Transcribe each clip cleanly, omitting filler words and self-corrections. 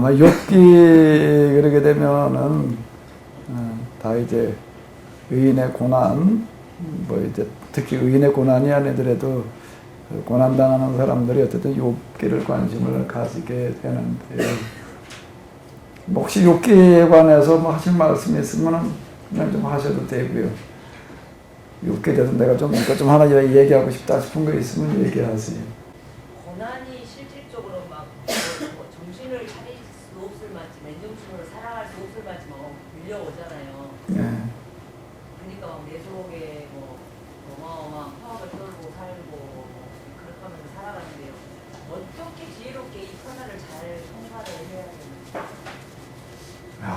아마 욥기 그러게 되면은 다 이제 의인의 고난, 뭐 이제 특히 의인의 고난이 아니더라도 고난 당하는 사람들이 어쨌든 욥기를 관심을 가지게 되는데, 혹시 욥기에 관해서 뭐 하실 말씀이 있으면은 그냥 좀 하셔도 되고요. 욥기에 대해서 내가 좀 이거 좀 하나 얘기하고 싶다 싶은 거 있으면 얘기하세요. 고난이 실질적으로 막 정신을 차릴 수 없을 만치, 맨정신으로 살아갈 수 없을 만치 막 밀려오잖아요. 네. 그러니까 막 내 속에 뭐 어마어마한 파악을 떨고 살고 그렇게 하면서 살아가는데요. 어떻게 지혜롭게 이 편안을 잘 통과를 해야 되는지.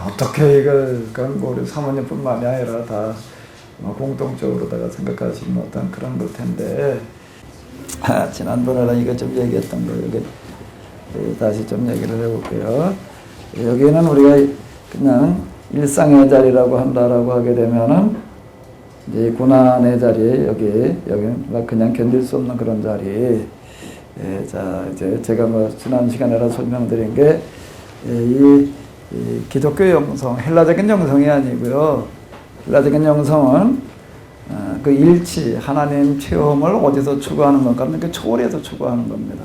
어떻게 이걸 뭐 우리 사모님뿐만이 아니라 다 공통적으로다가 생각하시는 어떤 그런 걸 텐데, 지난번에 이거 좀 얘기했던 거 여기 다시 좀 얘기를 해볼게요. 여기는 우리가 그냥 일상의 자리라고 한다라고 하게 되면은 이제 고난의 자리, 여기는 그냥 견딜 수 없는 그런 자리. 자, 이제 제가 뭐 지난 시간에 설명드린 게 이 기독교 영성, 헬라적인 영성이 아니고요. 헬라적인 영성은 그 일치, 하나님 체험을 어디서 추구하는 건가? 그러니까 초월에서 추구하는 겁니다.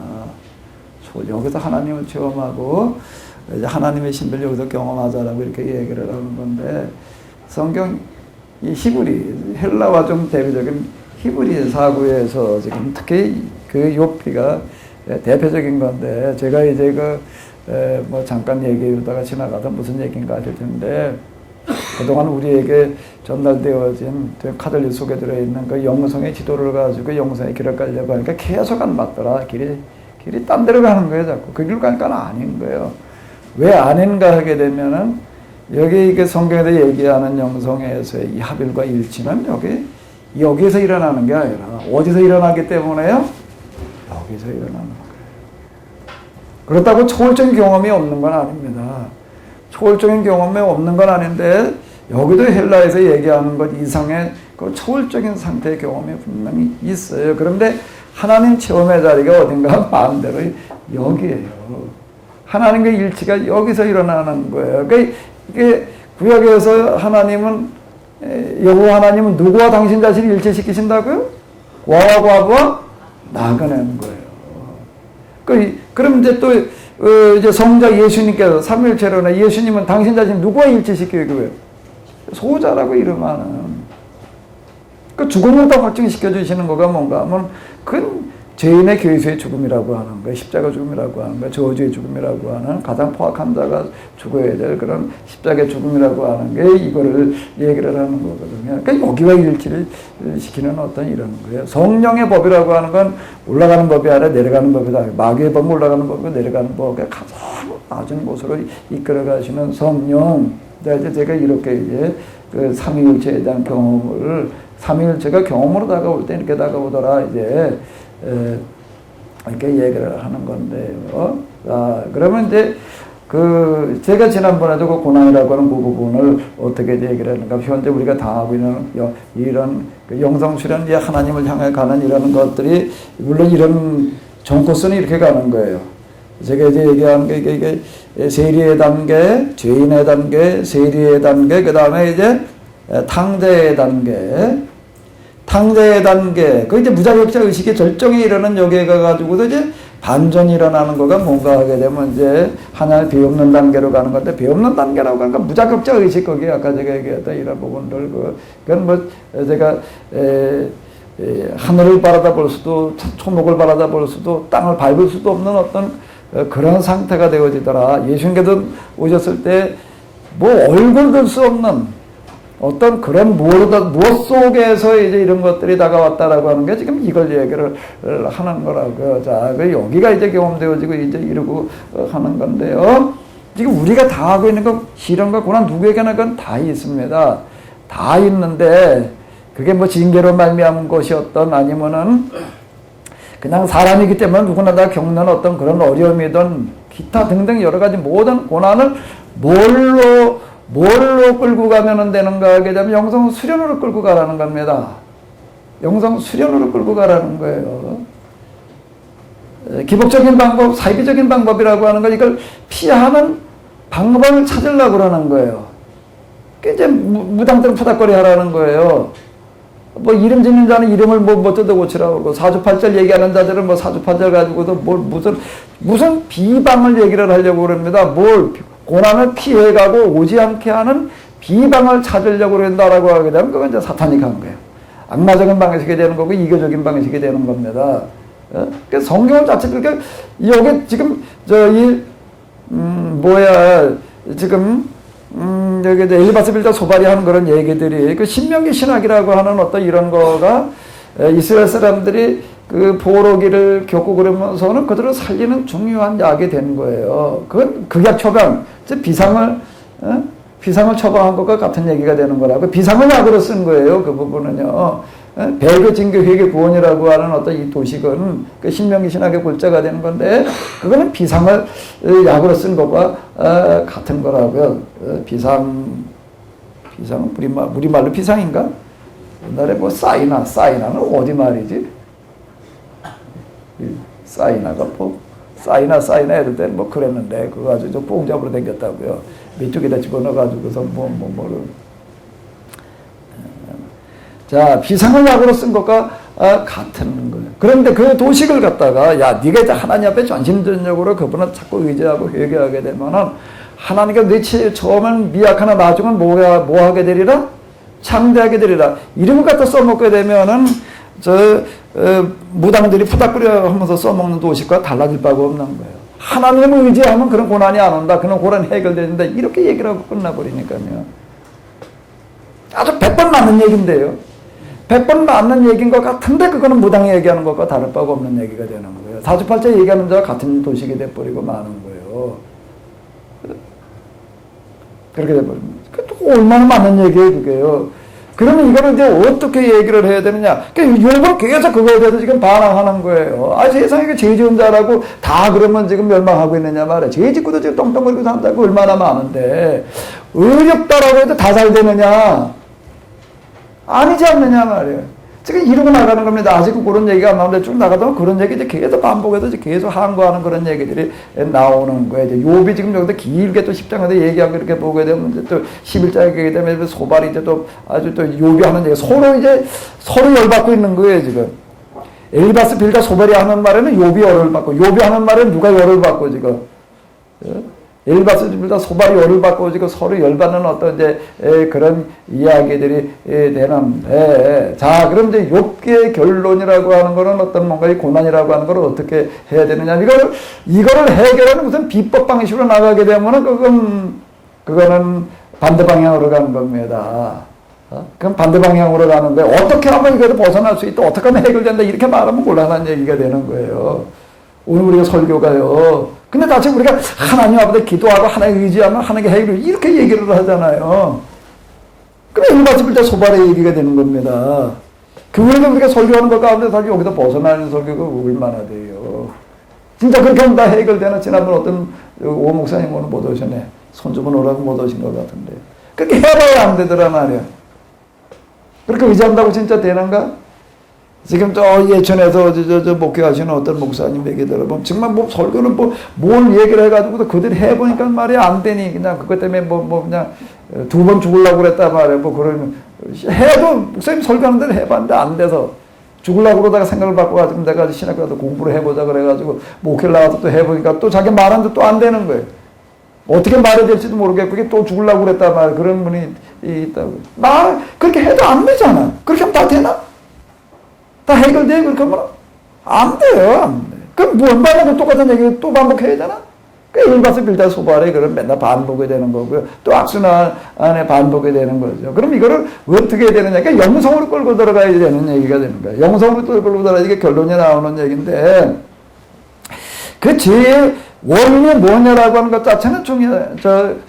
여기서 하나님을 체험하고 이제 하나님의 신비를 여기서 경험하자라고 이렇게 얘기를 하는 건데, 성경 이 히브리, 헬라와 좀 대비적인 히브리 사고에서 지금 특히 그 욥기가 대표적인 건데, 제가 이제 뭐 잠깐 얘기하다가 지나가다 무슨 얘기인가 하실 텐데, 그동안 우리에게 전달되어진 카톨릭 속에 들어있는 그 영성의 지도를 가지고 영성의 길을 가려고 하니까 계속 안 맞더라. 길이 딴 데로 가는 거예요, 자꾸. 그 길로 가니까 아닌 거예요. 왜 아닌가 하게 되면은, 여기 이게 성경에서 얘기하는 영성에서의 이 합일과 일치는 여기서 일어나는 게 아니라, 어디서 일어나기 때문에요? 여기서 일어나는 거예요. 그렇다고 초월적인 경험이 없는 건 아닙니다. 초월적인 경험이 없는 건 아닌데, 여기도 헬라에서 얘기하는 것 이상의 그 초월적인 상태의 경험이 분명히 있어요. 그런데 하나님 체험의 자리가 어딘가 반대로 여기에요. 하나님의 일치가 여기서 일어나는 거예요. 그러니까 이게 구약에서 하나님은, 여호와 하나님은 누구와 당신 자신을 일치시키신다고요? 과와 과부와 나그네인 거예요. 그럼 이제 또 이제 성자 예수님께서 삼위일체로는 예수님은 당신 자신 누구와 일치시키고요? 소자라고 이름하는. 그 죽음을 다 확증시켜 주시는 거가 뭔가 하면, 그건 죄인의 괴수의 죽음이라고 하는 거예요. 십자가 죽음이라고 하는 거예요. 저주의 죽음이라고 하는, 가장 포악한 자가 죽어야 될 그런 십자가의 죽음이라고 하는 게 이거를 얘기를 하는 거거든요. 그러니까 여기와 일치를 시키는 어떤 이런 거예요. 성령의 법이라고 하는 건 올라가는 법이 아니라 내려가는 법이다. 마귀의 법은 올라가는 법이고 내려가는 법이 가장 낮은 곳으로 이끌어 가시는 성령. 이제 제가 이렇게 이제 그 삼위일체에 대한 경험을, 삼위일체가 경험으로 다가올 때 이렇게 다가오더라, 이제 이렇게 얘기를 하는 건데요. 그러면 이제 제가 지난번에도 그 고난이라고 하는 그 부분을 어떻게 얘기를 하는가, 현재 우리가 당하고 있는 이런 영성 수련, 하나님을 향해 가는 이런 것들이, 물론 이런 정코스는 이렇게 가는 거예요. 제가 이제 얘기하는 게 이게 세리의 단계, 죄인의 단계, 세리의 단계, 그 다음에 이제 탕자의 단계. 탕자의 단계, 그 이제 무자격자 의식의 절정에 이르는 여기에 가가지고도 이제 반전이 일어나는 거가 뭔가 하게 되면 이제 하나를 비없는 단계로 가는 건데, 비없는 단계라고 하니까 무자격자 의식, 거기 아까 제가 얘기했던 이런 부분들, 그건 뭐 제가 하늘을 바라다 볼 수도, 초목을 바라다 볼 수도, 땅을 밟을 수도 없는 어떤 그런 상태가 되어지더라. 예수님께서 오셨을 때 뭐 얼굴 들 수 없는 어떤 그런 무엇 속에서 이제 이런 것들이 다가왔다라고 하는 게 지금 이걸 얘기를 하는 거라고요. 자, 여기가 이제 경험되어지고 이제 이러고 하는 건데요. 지금 우리가 다 하고 있는 거, 시련과 고난 누구에게나 그건 다 있습니다. 다 있는데, 그게 뭐 징계로 말미암은 것이었던, 아니면은 그냥 사람이기 때문에 누구나 다 겪는 어떤 그런 어려움이든 기타 등등 여러 가지 모든 고난을 뭘로 끌고 가면 되는가 하게 되면 영성 수련으로 끌고 가라는 겁니다. 영성 수련으로 끌고 가라는 거예요. 기복적인 방법, 사이비적인 방법이라고 하는 건 이걸 피하는 방법을 찾으려고 그러는 거예요. 이제 무당들은 푸닥거리 하라는 거예요. 뭐 이름 짓는 자는 이름을 뭐 뜯어 고치라고 그러고 사주팔절 얘기하는 자들은 뭐 사주팔절 가지고도 뭘 무슨 비방을 얘기를 하려고 그럽니다. 뭘 고난을 피해가고 오지 않게 하는 비방을 찾으려고 그런다라고 하게 되면 그건 이제 사탄닉한 거예요. 악마적인 방식이 되는 거고 이교적인 방식이 되는 겁니다. 그 성경 자체도 여기 지금 지금 여기 엘리바스 빌더 소발이 하는 그런 얘기들이 그 신명기 신학이라고 하는 어떤 이런 거가 이스라엘 사람들이 그 포로기를 겪고 그러면서는 그들을 살리는 중요한 약이 된 거예요. 그건 극약 처방, 즉 비상을 처방한 것과 같은 얘기가 되는 거라고. 비상을 약으로 쓴 거예요. 그 부분은요. 배교, 징교, 회개, 구원이라고 하는 어떤 이 도식은 그 신명기 신학의 골자가 되는 건데, 그거는 비상을 약으로 쓴 것과 같은 거라고요. 비상은 우리말로 비상인가? 옛날에 뭐 사이나는 어디 말이지? 사이나가 뭐, 사이나 해도 때는 뭐 그랬는데, 그거 아주 좀 뽕잡으로 댕겼다고요. 밑쪽에다 집어넣어가지고서 자, 비상을 약으로 쓴 것과 같은 거예요. 그런데 그 도식을 갖다가, 야, 네가 이제 하나님 앞에 전심전력으로 그분을 자꾸 의지하고 회개하게 되면은, 하나님께 네 처음은 미약하나 나중은 뭐 하게 되리라? 창대하게 되리라. 이름을 갖다 써먹게 되면은, 무당들이 푸닥거려 하면서 써먹는 도식과 달라질 바가 없는 거예요. 하나님을 의지하면 그런 고난이 안 온다. 그런 고난이 해결되는데, 이렇게 얘기를 하고 끝나버리니까요. 아주 100번 맞는 얘기인데요. 100번 맞는 얘기인 것 같은데 그거는 무당이 얘기하는 것과 다를 바가 없는 얘기가 되는 거예요. 사주팔자 얘기하는 자와 같은 도식이 돼버리고 마는 거예요. 그렇게 돼버립니다. 또 얼마나 맞는 얘기예요, 그게요. 그러면 이거를 이제 어떻게 얘기를 해야 되느냐. 일부러 계속 그거에 대해서 지금 반항하는 거예요. 세상에 죄 지은 자라고 다 그러면 지금 멸망하고 있느냐 말이에요. 죄 짓고도 지금 똥똥거리고 산다고 얼마나 많은데, 의롭다라고 해도 다 잘 되느냐? 아니지 않느냐 말이에요. 지금 이러고 나가는 겁니다. 아직은 그런 얘기가 안 나오는데 쭉 나가다 그런 얘기 이제 계속 반복해서 계속 항거하는 그런 얘기들이 나오는 거예요. 이제 욥이 지금 여기서 길게 또 10장에서 얘기한 거 이렇게 보게 되면 이제 또 11장에 얘기 되면 소발이 이제 또 아주 또 욥이 하는 얘기 서로 열받고 있는 거예요, 지금. 엘리바스 빌다 소발이 하는 말에는 욥이 열을 받고, 욥이 하는 말에는 누가 열을 받고 지금. 엘리바스 빌다 소발이 열을 받고 지금 서로 열받는 어떤 이제 그런 이야기들이 되는데, 자, 그럼 이제 욥기의 결론이라고 하는 거는 어떤 뭔가 이 고난이라고 하는 걸 어떻게 해야 되느냐. 이거를 해결하는 무슨 비법 방식으로 나가게 되면은 그거는 반대 방향으로 가는 겁니다. 그럼 반대 방향으로 가는데, 어떻게 하면 이거를 벗어날 수 있다, 어떻게 하면 해결된다, 이렇게 말하면 곤란한 얘기가 되는 거예요. 오늘 우리가 설교가요. 근데 다시 우리가 하나님 앞에 기도하고 하나님 의지하면 하나님께 해결을 이렇게 얘기를 하잖아요. 그럼 엘리바스 빌다 소발의 얘기가 되는 겁니다. 그거를 우리가 설교하는 것 가운데 사실 여기서 벗어나는 설교가 얼마나 돼요. 진짜 그렇게 하면 다 해결되나? 지난번 어떤 오 목사님 오늘 못 오셨네. 손 좀 오라고 못 오신 것 같은데. 그렇게 해봐야 안 되더라 말이야. 그렇게 의지한다고 진짜 되는가? 지금 예천에서 목회하시는 어떤 목사님 얘기 들어보면 정말 설교는 뭘 얘기를 해가지고도 그들이 해보니까 말이 안 되니 그냥 그것 때문에 그냥 2번 죽으려고 그랬단 말이에요. 그러면 해도 목사님 설교하는 대로 해봤는데 안 돼서 죽으려고 그러다가 생각을 바꿔가지고 내가 신학교 가서 공부를 해보자 그래가지고 목회를 나가서 또 해보니까 또 자기 말하는데 또 안 되는 거예요. 어떻게 말해야 될지도 모르겠고 그게 또 죽으려고 그랬단 말이에요. 그런 분이 있다고. 그렇게 해도 안 되잖아. 그렇게 하면 다 되나? 다 해결돼? 그렇게 하면 안 돼요. 안 돼. 그럼 반복하고 똑같은 얘기 또 반복해야 되나? 일바스 빌다 소발에 그럼 맨날 반복이 되는 거고요. 또 악순환 안에 반복이 되는 거죠. 그럼 이거를 어떻게 해야 되느냐? 그러니까 영성으로 끌고 들어가야 되는 얘기가 되는 거예요. 영성으로 끌고 들어가야 이게 결론이 나오는 얘기인데, 그 죄의 원인이 뭐냐라고 하는 것 자체는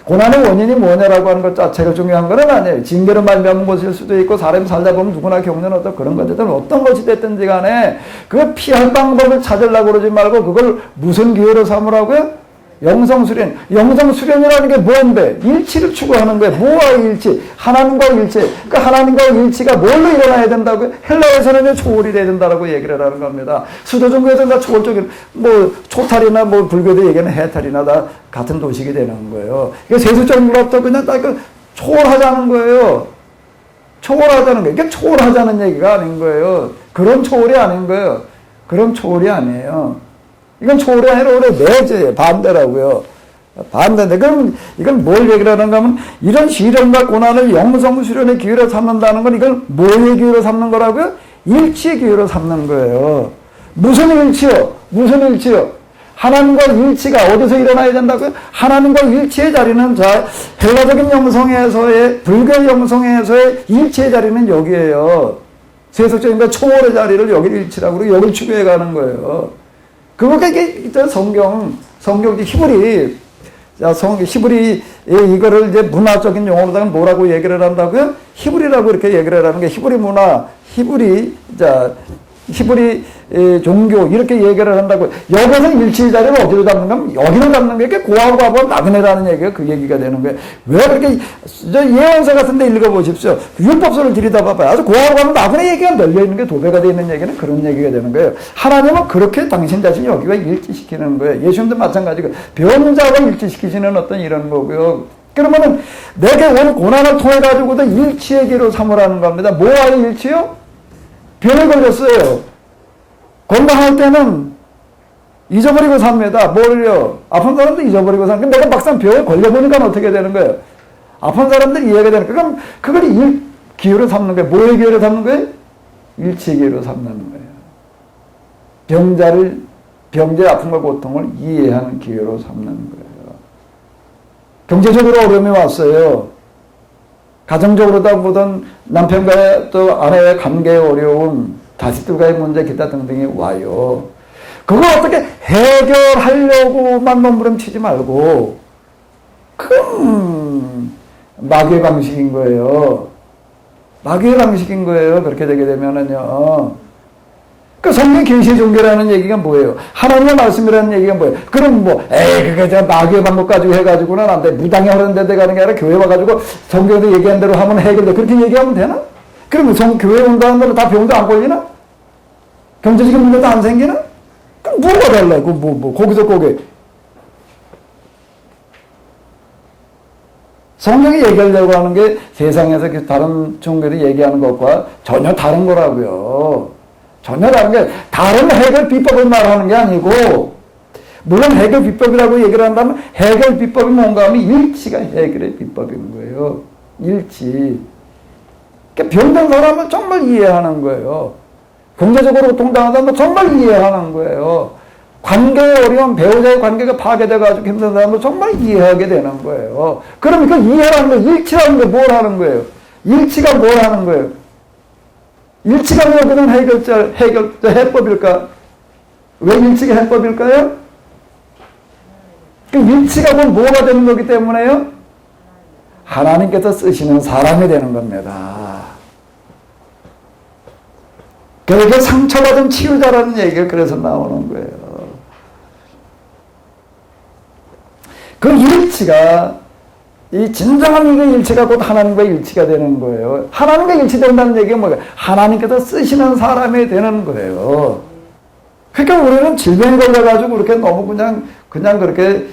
고난의 원인이 뭐냐라고 하는 것 자체가 중요한 건 아니에요. 징계로 말미암은 것일 수도 있고, 사람이 살다 보면 누구나 겪는 어떤 그런 것들은 어떤 것이 됐든지 간에, 그걸 피할 방법을 찾으려고 그러지 말고, 그걸 무슨 기회로 삼으라고요? 영성수련. 영성수련이라는 게 뭔데? 일치를 추구하는 거예요. 뭐와의 일치? 하나님과의 일치. 그 하나님과의 일치가 뭘로 일어나야 된다고요? 헬라에서는 초월이 돼야 된다고 얘기를 하는 겁니다. 수도종교에서는 다 초월적인, 뭐, 초탈이나 뭐, 불교도 얘기하는 해탈이나 다 같은 도식이 되는 거예요. 이게 세속적인 것부터 그냥 다 초월하자는 거예요. 초월하자는 거예요. 이게 초월하자는 얘기가 아닌 거예요. 그런 초월이 아닌 거예요. 그런 초월이 아니에요. 이건 초월이 아니라 오히려 내재예요. 반대라고요. 반대인데, 그럼 이건 뭘 얘기를 하는가 하면, 이런 시련과 고난을 영성수련의 기회로 삼는다는 건 이걸 뭐의 기회로 삼는 거라고요? 일치의 기회로 삼는 거예요. 무슨 일치요? 무슨 일치요? 하나님과 일치가 어디서 일어나야 된다고요? 하나님과 일치의 자리는 헬라적인 영성에서의, 불교 영성에서의 일치의 자리는 여기에요. 세속적인 초월의 자리를 여기 일치라고 그러고 여기를 추구해 가는 거예요. 그거가 이게 성경 히브리 이거를 이제 문화적인 용어로다가 뭐라고 얘기를 한다고요? 히브리라고 이렇게 얘기를 하는 게 히브리 문화, 히브리 종교 이렇게 얘기를 한다고. 여기서 일치의 자리를 어디로 잡는 거면 여기로 잡는 게 고하고 과부하 나그네라는 얘기가 그 얘기가 되는 거예요. 왜 그렇게 예언서 같은 데 읽어보십시오. 율법서를 들여다봐봐요. 아주 고하고 과부 나그네 얘기가 널려있는 게 도배가 되어 있는 얘기는 그런 얘기가 되는 거예요. 하나님은 그렇게 당신 자신이 여기와 일치시키는 거예요. 예수님도 마찬가지고 병자와 일치시키시는 어떤 이런 거고요. 그러면은 내게 온 고난을 통해 가지고도 일치의 기로 삼으라는 겁니다. 뭐와의 일치요? 병에 걸렸어요. 건강할 때는 잊어버리고 삽니다. 뭘요? 아픈 사람도 잊어버리고 사는 거예요. 내가 막상 병에 걸려보니까 어떻게 되는 거예요? 아픈 사람들이 이해가 되는 거예요. 그럼 그걸 기회로 삼는 거예요. 뭐의 기회로 삼는 거예요? 일치의 기회로 삼는 거예요. 병자의 아픔과 고통을 이해하는 기회로 삼는 거예요. 경제적으로 어려움이 왔어요. 가정적으로다 보던 남편과의 또 아내의 관계의 어려움, 자식들과의 문제 기타 등등이 와요. 그걸 어떻게 해결하려고만 몸부림치지 말고 큰 마귀의 방식인 거예요. 마귀의 방식인 거예요. 그렇게 되게 되면은요. 그 성경 계시 종교라는 얘기가 뭐예요? 하나님의 말씀이라는 얘기가 뭐예요? 그럼 그게 저 마귀의 방법 가지고 해가지고는 안 돼. 무당이 하는 데 가는 게 아니라 교회 와가지고 성경도 얘기한 대로 하면 해결돼. 그렇게 얘기하면 되나? 그러면 교회 온다는 거는 다 병도 안 걸리나? 경제적인 문제도 안 생기나? 그럼 뭐가 달라고, 거기서 거기. 성경이 얘기하려고 하는 게 세상에서 다른 종교들이 얘기하는 것과 전혀 다른 거라고요. 전혀 다른 게, 다른 해결 비법을 말하는 게 아니고, 물론 해결 비법이라고 얘기를 한다면 해결 비법이 뭔가 하면 일치가 해결의 비법인 거예요. 일치. 그러니까 병든 사람은 정말 이해하는 거예요. 경제적으로 고통당하는 사람은 정말 이해하는 거예요. 관계의 어려움, 배우자의 관계가 파괴돼가지고 힘든 사람은 정말 이해하게 되는 거예요. 그럼 그 이해라는 거, 일치라는 게 뭘 하는 거예요? 일치가 뭘 하는 거예요? 일치가 왜 그런 해법일까? 왜 일치가 해법일까요? 그 일치가 뭐가 되는 거기 때문에요? 하나님께서 쓰시는 사람이 되는 겁니다. 그러니까 상처받은 치유자라는 얘기가 그래서 나오는 거예요. 그 일치가, 이 진정한 일치가 곧 하나님과 일치가 되는 거예요. 하나님과 일치된다는 얘기가 뭐예요? 하나님께서 쓰시는 사람이 되는 거예요. 그러니까 우리는 질병에 걸려가지고 그렇게 너무 그냥 그렇게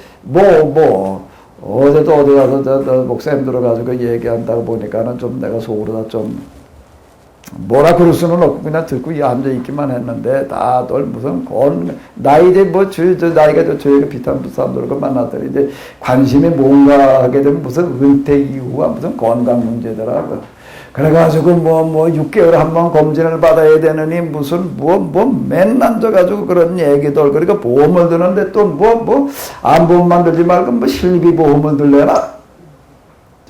어제도 어디 가서 목사님 들어가지고 얘기한다고 보니까는 좀 내가 속으로 다 좀 뭐라 그럴 수는 없고 그냥 듣고 앉아있기만 했는데 다들 무슨 나이대 나이가 저희가 비슷한 사람들과 만났더니 이제 관심이 뭔가 하게 되면 무슨 은퇴 이후와 무슨 건강 문제더라고. 그래가지고 6개월에 한 번 검진을 받아야 되느니 무슨 맨날 앉아가지고 그런 얘기들. 그러니까 보험을 드는데 또 안보험만 들지 말고 실비보험을 들려나?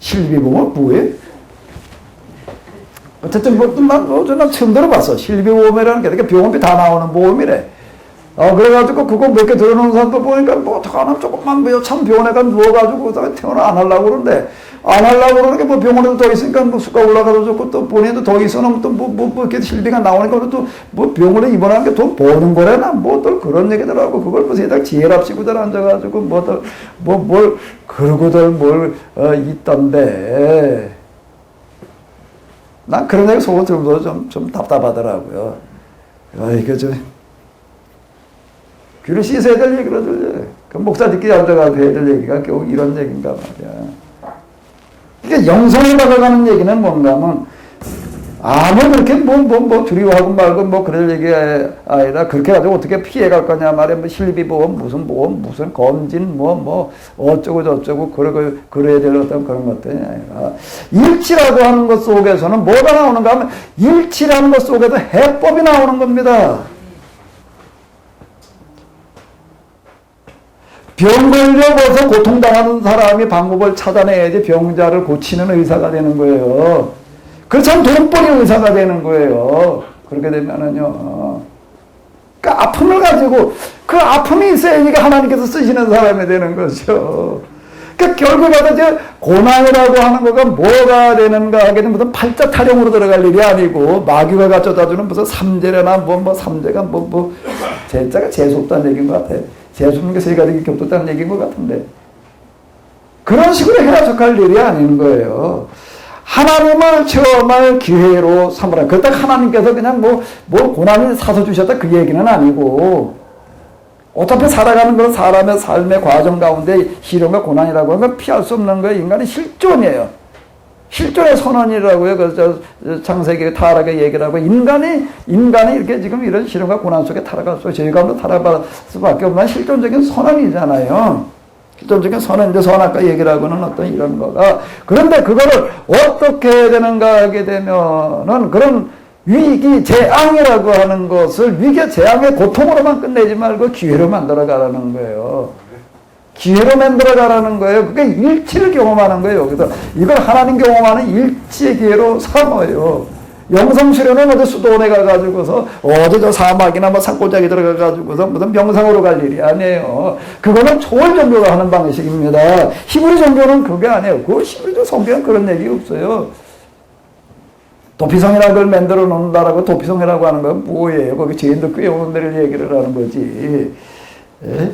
실비보험은 뭐예요? 어쨌든 난 처음 들어봤어. 실비보험이라는 게. 그러니까 병원비 다 나오는 보험이래. 그래가지고 그거 몇 개 들어놓은 사람도 보니까 어떡하나 조금만 참 병원에 가 누워가지고 태어나 안 하려고 그러는데 안 하려고 그러는 게 뭐 병원에도 더 있으니까 뭐 수가 올라가도 좋고 또 본인도 더 있어놓으면 또 뭐 이렇게 실비가 나오니까 또 뭐 병원에 입원하는 게 돈 버는 거래나 뭐 또 그런 얘기들 하고 그걸 뭐 세상 지혜랍시고들 앉아가지고 뭘 그러고들 있던데 난 그런 얘기 속으로 들으면서 좀 답답하더라고요. 이거 좀 귀를 씻어야 될 얘기로 들려. 그 목사들끼리 앉아가지고 해야 될 얘기가 결국 이런 얘기인가 말이야. 그러니까 영성을 받아가는 얘기는 뭔가 하면 아무 그렇게 두려워하고 말고 뭐 그럴 얘기가 아니라 그렇게 가지고 어떻게 피해갈 거냐 말이야. 뭐 실비보험 무슨 검진 뭐 어쩌고 저쩌고 그래야 될 어떤 그런 것들이 아니라 일치라고 하는 것 속에서는 뭐가 나오는가 하면 일치라는 것 속에서 해법이 나오는 겁니다. 병 걸려서 고통당하는 사람이 방법을 찾아내야지 병자를 고치는 의사가 되는 거예요. 그렇지만 돈벌이 의사가 되는 거예요. 그렇게 되면은요. 그 아픔을 가지고 그 아픔이 있어야니까 하나님께서 쓰시는 사람이 되는 거죠. 그러니까 결국에는 이제 고난이라고 하는 거가 뭐가 되는가 하게 되면 무슨 팔자 타령으로 들어갈 일이 아니고 마귀가 갖춰다 주는 무슨 삼재나 삼재가 제자가 재수없다는 얘기인 것 같아. 재수없는 게 세 가지 겹쳤다는 얘기인 것 같은데 그런 식으로 해석할 일이 아닌 거예요. 하나님을 체험할 기회로 삼으라. 그렇다고 하나님께서 그냥 뭐 고난을 사서 주셨다 그 얘기는 아니고 어차피 살아가는 건 사람의 삶의 과정 가운데 시련과 고난이라고 하면 피할 수 없는 거예요. 인간의 실존이에요. 실존의 선언이라고요. 그래서 창세기 타락의 얘기를 하고 인간이 이렇게 지금 이런 시련과 고난 속에 타락할 수 저희 가운데 타락할 수밖에 없는 실존적인 선언이잖아요. 실존적인 선언인데 선악과 얘기를 하고는 어떤 이런 거가 그런데 그거를 어떻게 해야 되는가 하게 되면은 그런 위기 재앙이라고 하는 것을 위기 재앙의 고통으로만 끝내지 말고 기회로 만들어가라는 거예요. 기회로 만들어가라는 거예요. 그게 일치를 경험하는 거예요. 여기서 이걸 하나님 경험하는 일치의 기회로 삼아요. 영성수련은 어제 수도원에 가가지고서 어제 저 사막이나 산골짜기 들어가가지고서 무슨 병상으로 갈 일이 아니에요. 그거는 초월 종교가 하는 방식입니다. 히브리 종교는 그게 아니에요. 그 히브리 성경은 그런 얘기 없어요. 도피성이라는 걸 만들어 놓는다라고 도피성이라고 하는 건 뭐예요? 거기 죄인들 꿰어오는 데를 얘기를 하는 거지. 예?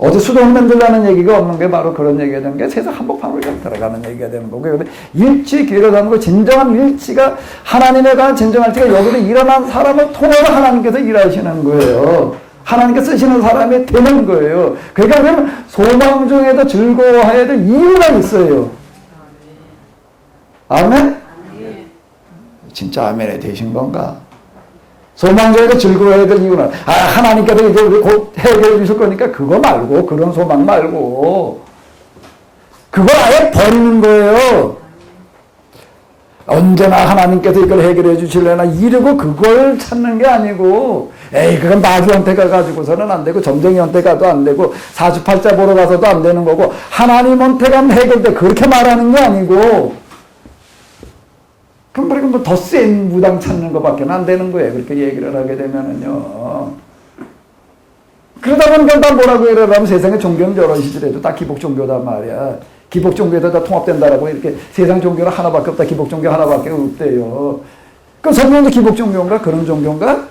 어제 수도원 만들라는 얘기가 없는 게 바로 그런 얘기가 되는 게 세상 한복판으로 들어가는 얘기가 되는 거고 근데 일치 기회로 가는 거 진정한 일치가 하나님에 관한 진정한 일치가 여기서 일어난 사람을 통해서 하나님께서 일하시는 거예요. 하나님께서 쓰시는 사람이 되는 거예요. 그러니까 그러면 소망 중에도 즐거워해야 될 이유가 있어요. 아멘? 진짜 아멘이 되신 건가? 소망적으로 즐거워야 될 이유는 하나님께서 이제 우리 곧 해결해 주실 거니까 그거 말고 그런 소망 말고 그걸 아예 버리는 거예요. 언제나 하나님께서 이걸 해결해 주실래나 이러고 그걸 찾는 게 아니고 그건 마귀한테 가가지고서는 안 되고 점쟁이한테 가도 안 되고 사주팔자 보러 가서도 안 되는 거고 하나님한테 가면 해결돼 그렇게 말하는 게 아니고 그럼 뭐 더 센 무당 찾는 것밖에 안 되는 거예요. 그렇게 얘기를 하게 되면은요. 그러다 보니까 다 뭐라고 그러면 세상에 종교는 여러 시절에도 다 기복 종교단 말이야. 기복 종교에도 다 통합된다라고 이렇게 세상 종교는 하나밖에 없다. 기복 종교 하나밖에 없대요. 그 성경도 기복 종교인가 그런 종교인가?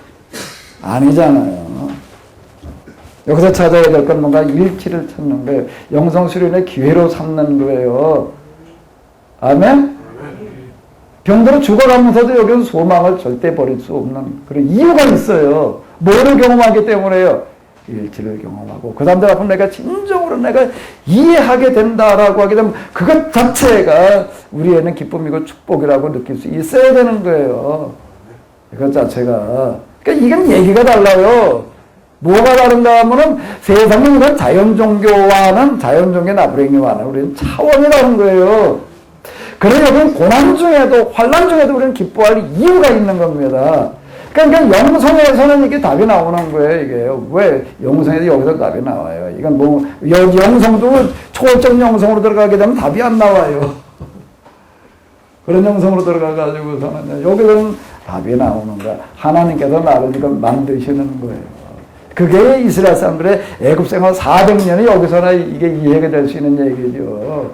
아니잖아요. 여기서 찾아야 될 건 뭔가 일치를 찾는 거예요. 영성 수련의 기회로 삼는 거예요. 아멘? 병들어 죽어가면서도 여기는 소망을 절대 버릴 수 없는 그런 이유가 있어요. 뭐를 경험하기 때문에요? 일치를 경험하고 그 사람들 앞에 내가 진정으로 내가 이해하게 된다라고 하게 되면 그것 자체가 우리에는 기쁨이고 축복이라고 느낄 수 있어야 되는 거예요. 이것 자체가. 그러니까 이건 얘기가 달라요. 뭐가 다른가 하면은 세상에 이런 자연종교와는 자연종교 나부랭이와는 우리는 차원이 다른 거예요. 그러니 우리는 고난 중에도 환난 중에도 우리는 기뻐할 이유가 있는 겁니다. 그러니까 영성에서는 이게 답이 나오는 거예요. 이게 왜 영성에서 여기서 답이 나와요? 이건 뭐 영성도 초월적 영성으로 들어가게 되면 답이 안 나와요. 그런 영성으로 들어가가지고서는 여기서는 답이 나오는 거야. 하나님께서 나를 지금 만드시는 거예요. 그게 이스라엘 사람들의 애굽 생활 400년이 여기서나 이게 이해가 될 수 있는 얘기죠.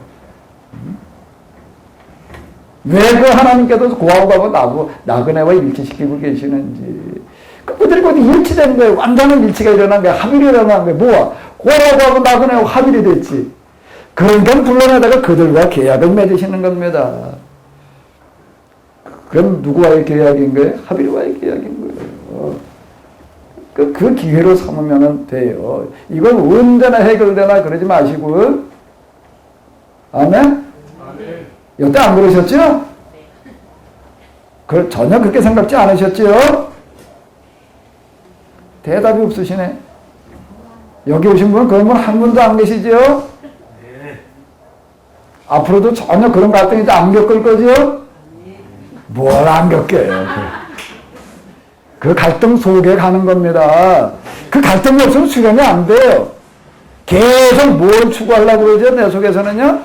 왜 그 하나님께서 고아하고 나그네와 일치시키고 계시는지. 그들이 곧 일치된 거예요. 완전한 일치가 일어난 거예요. 합일이 일어난 거예요. 뭐야? 고아하고 나그네하고 합일이 됐지. 그러니까 불러내다가 그들과 계약을 맺으시는 겁니다. 그럼 누구와의 계약인 거예요? 하빌과의 계약인 거예요. 그 기회로 삼으면 돼요. 이건 언제나 해결되나 그러지 마시고. 아멘? 여태 안 그러셨죠? 전혀 그렇게 생각지 않으셨죠? 대답이 없으시네. 여기 오신 분은 그런 분 한 분도 안 계시죠? 앞으로도 전혀 그런 갈등이 안 겪을 거죠? 뭘 안 겪어요. 그 갈등 속에 가는 겁니다. 그 갈등이 없으면 수련이 안 돼요. 계속 뭘 추구하려고 그러죠? 내 속에서는요.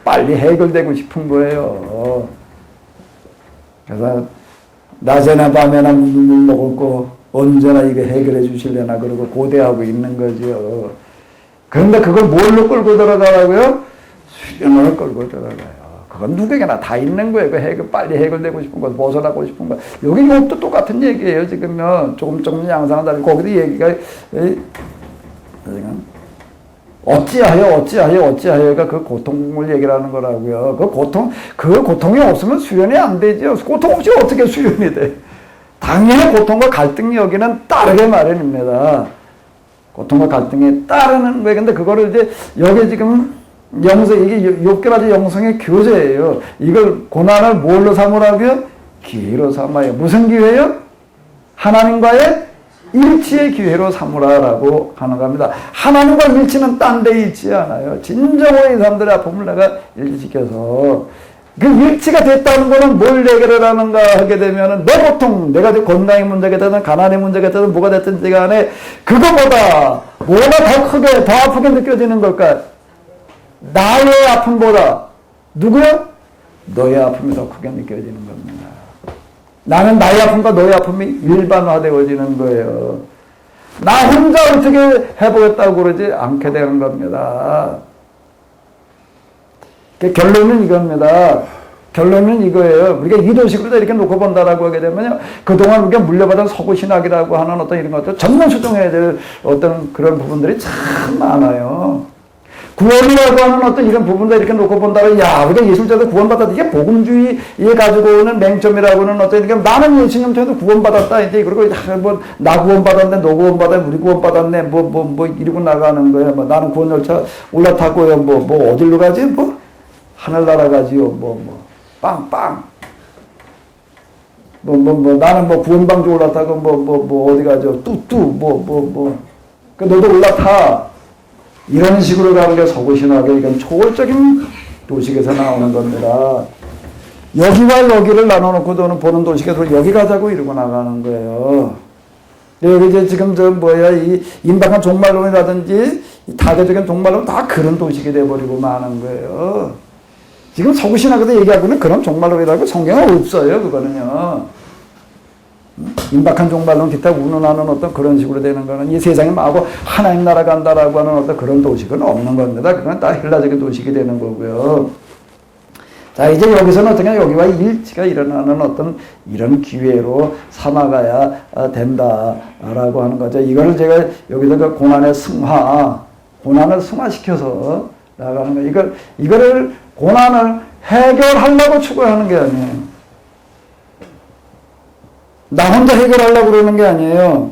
빨리 해결되고 싶은 거예요. 그래서 낮에나 밤에나 물 먹을 거 언제나 이거 해결해 주실래나 그러고 고대하고 있는 거죠. 그런데 그걸 뭘로 끌고 들어가라고요? 수련을 끌고 들어가요. 그건 누구에게나 다 있는 거예요. 그 빨리 해결되고 싶은 거, 벗어나고 싶은 거. 여기 이것도 똑같은 얘기예요. 지금요. 조금 양상은 다르고, 거기도 얘기가, 어찌하여가 그 고통을 얘기하는 거라고요. 그 고통이 없으면 수련이 안 되죠. 고통 없이 어떻게 수련이 돼? 당연히 고통과 갈등이 여기는 따르게 마련입니다. 고통과 갈등이 따르는 거예요. 근데 그거를 이제, 여기 지금, 이게 6개가지 영성의 교제예요. 이걸 고난을 뭘로 삼으라고요? 기회로 삼아요. 무슨 기회요? 하나님과의 일치의 기회로 삼으라라고 하는 겁니다. 하나님과 일치는 딴 데 있지 않아요. 진정으로 이 사람들의 아픔을 내가 일치시켜서 그 일치가 됐다는 거는 뭘 해결을 하는가 하게 되면은 내 고통, 내가 건강의 문제가 되든 가난의 문제가 되든 뭐가 됐든지 간에 그거보다 뭐가 더 크게, 더 아프게 느껴지는 걸까? 나의 아픔보다 누구야? 너의 아픔이 더 크게 느껴지는 겁니다. 나는 나의 아픔과 너의 아픔이 일반화되어지는 거예요. 나 혼자 어떻게 해보겠다고 그러지 않게 되는 겁니다. 결론은 이겁니다. 결론은 이거예요. 우리가 이도식으로 이렇게 놓고 본다라고 하게 되면요. 그동안 우리가 물려받은 서구신학이라고 하는 어떤 이런 것들 전면 수정해야 될 어떤 그런 부분들이 참 많아요. 구원이라고 하는 어떤 이런 부분도 이렇게 놓고 본다면, 야, 우리가 예술자도 구원받았다. 이게 복음주의에 가지고 오는 맹점이라고는 어떤, 그러니까 나는 예수님 통해서 구원받았다. 이제, 그리고 나 구원받았네, 너 구원받았네, 우리 구원받았네, 이러고 나가는 거예요. 나는 구원 열차 올라타고요. 어디로 가지? 하늘나라 가지요. 빵빵. 나는 구원방주 올라타고, 어디 가죠? 뚜뚜, 너도 올라타. 이런 식으로 가는 게 서구신학의 이건 초월적인 도식에서 나오는 겁니다. 여기와 여기를 나눠놓고 보는 도식에서 여기 가자고 이러고 나가는 거예요. 여기 이제 지금 이 임박한 종말론이라든지 다대적인 종말론 다 그런 도식이 돼버리고 마는 거예요. 지금 서구신학에서 얘기하고는 그런 종말론이라고 성경은 없어요. 그거는요. 임박한 종말론 기타 운운하는 어떤 그런 식으로 되는 거는 이 세상에 마구 하나님 나라 간다라고 하는 어떤 그런 도식은 없는 겁니다. 그건 다 헬라적인 도식이 되는 거고요. 자, 이제 여기서는 어떻게 여기와 일치가 일어나는 어떤 이런 기회로 삼아가야 된다라고 하는 거죠. 이거를 제가 여기서 그 고난을 승화시켜서 나가는 거예요. 이거를 고난을 해결하려고 추구하는 게 아니에요. 나 혼자 해결하려고 그러는 게 아니에요.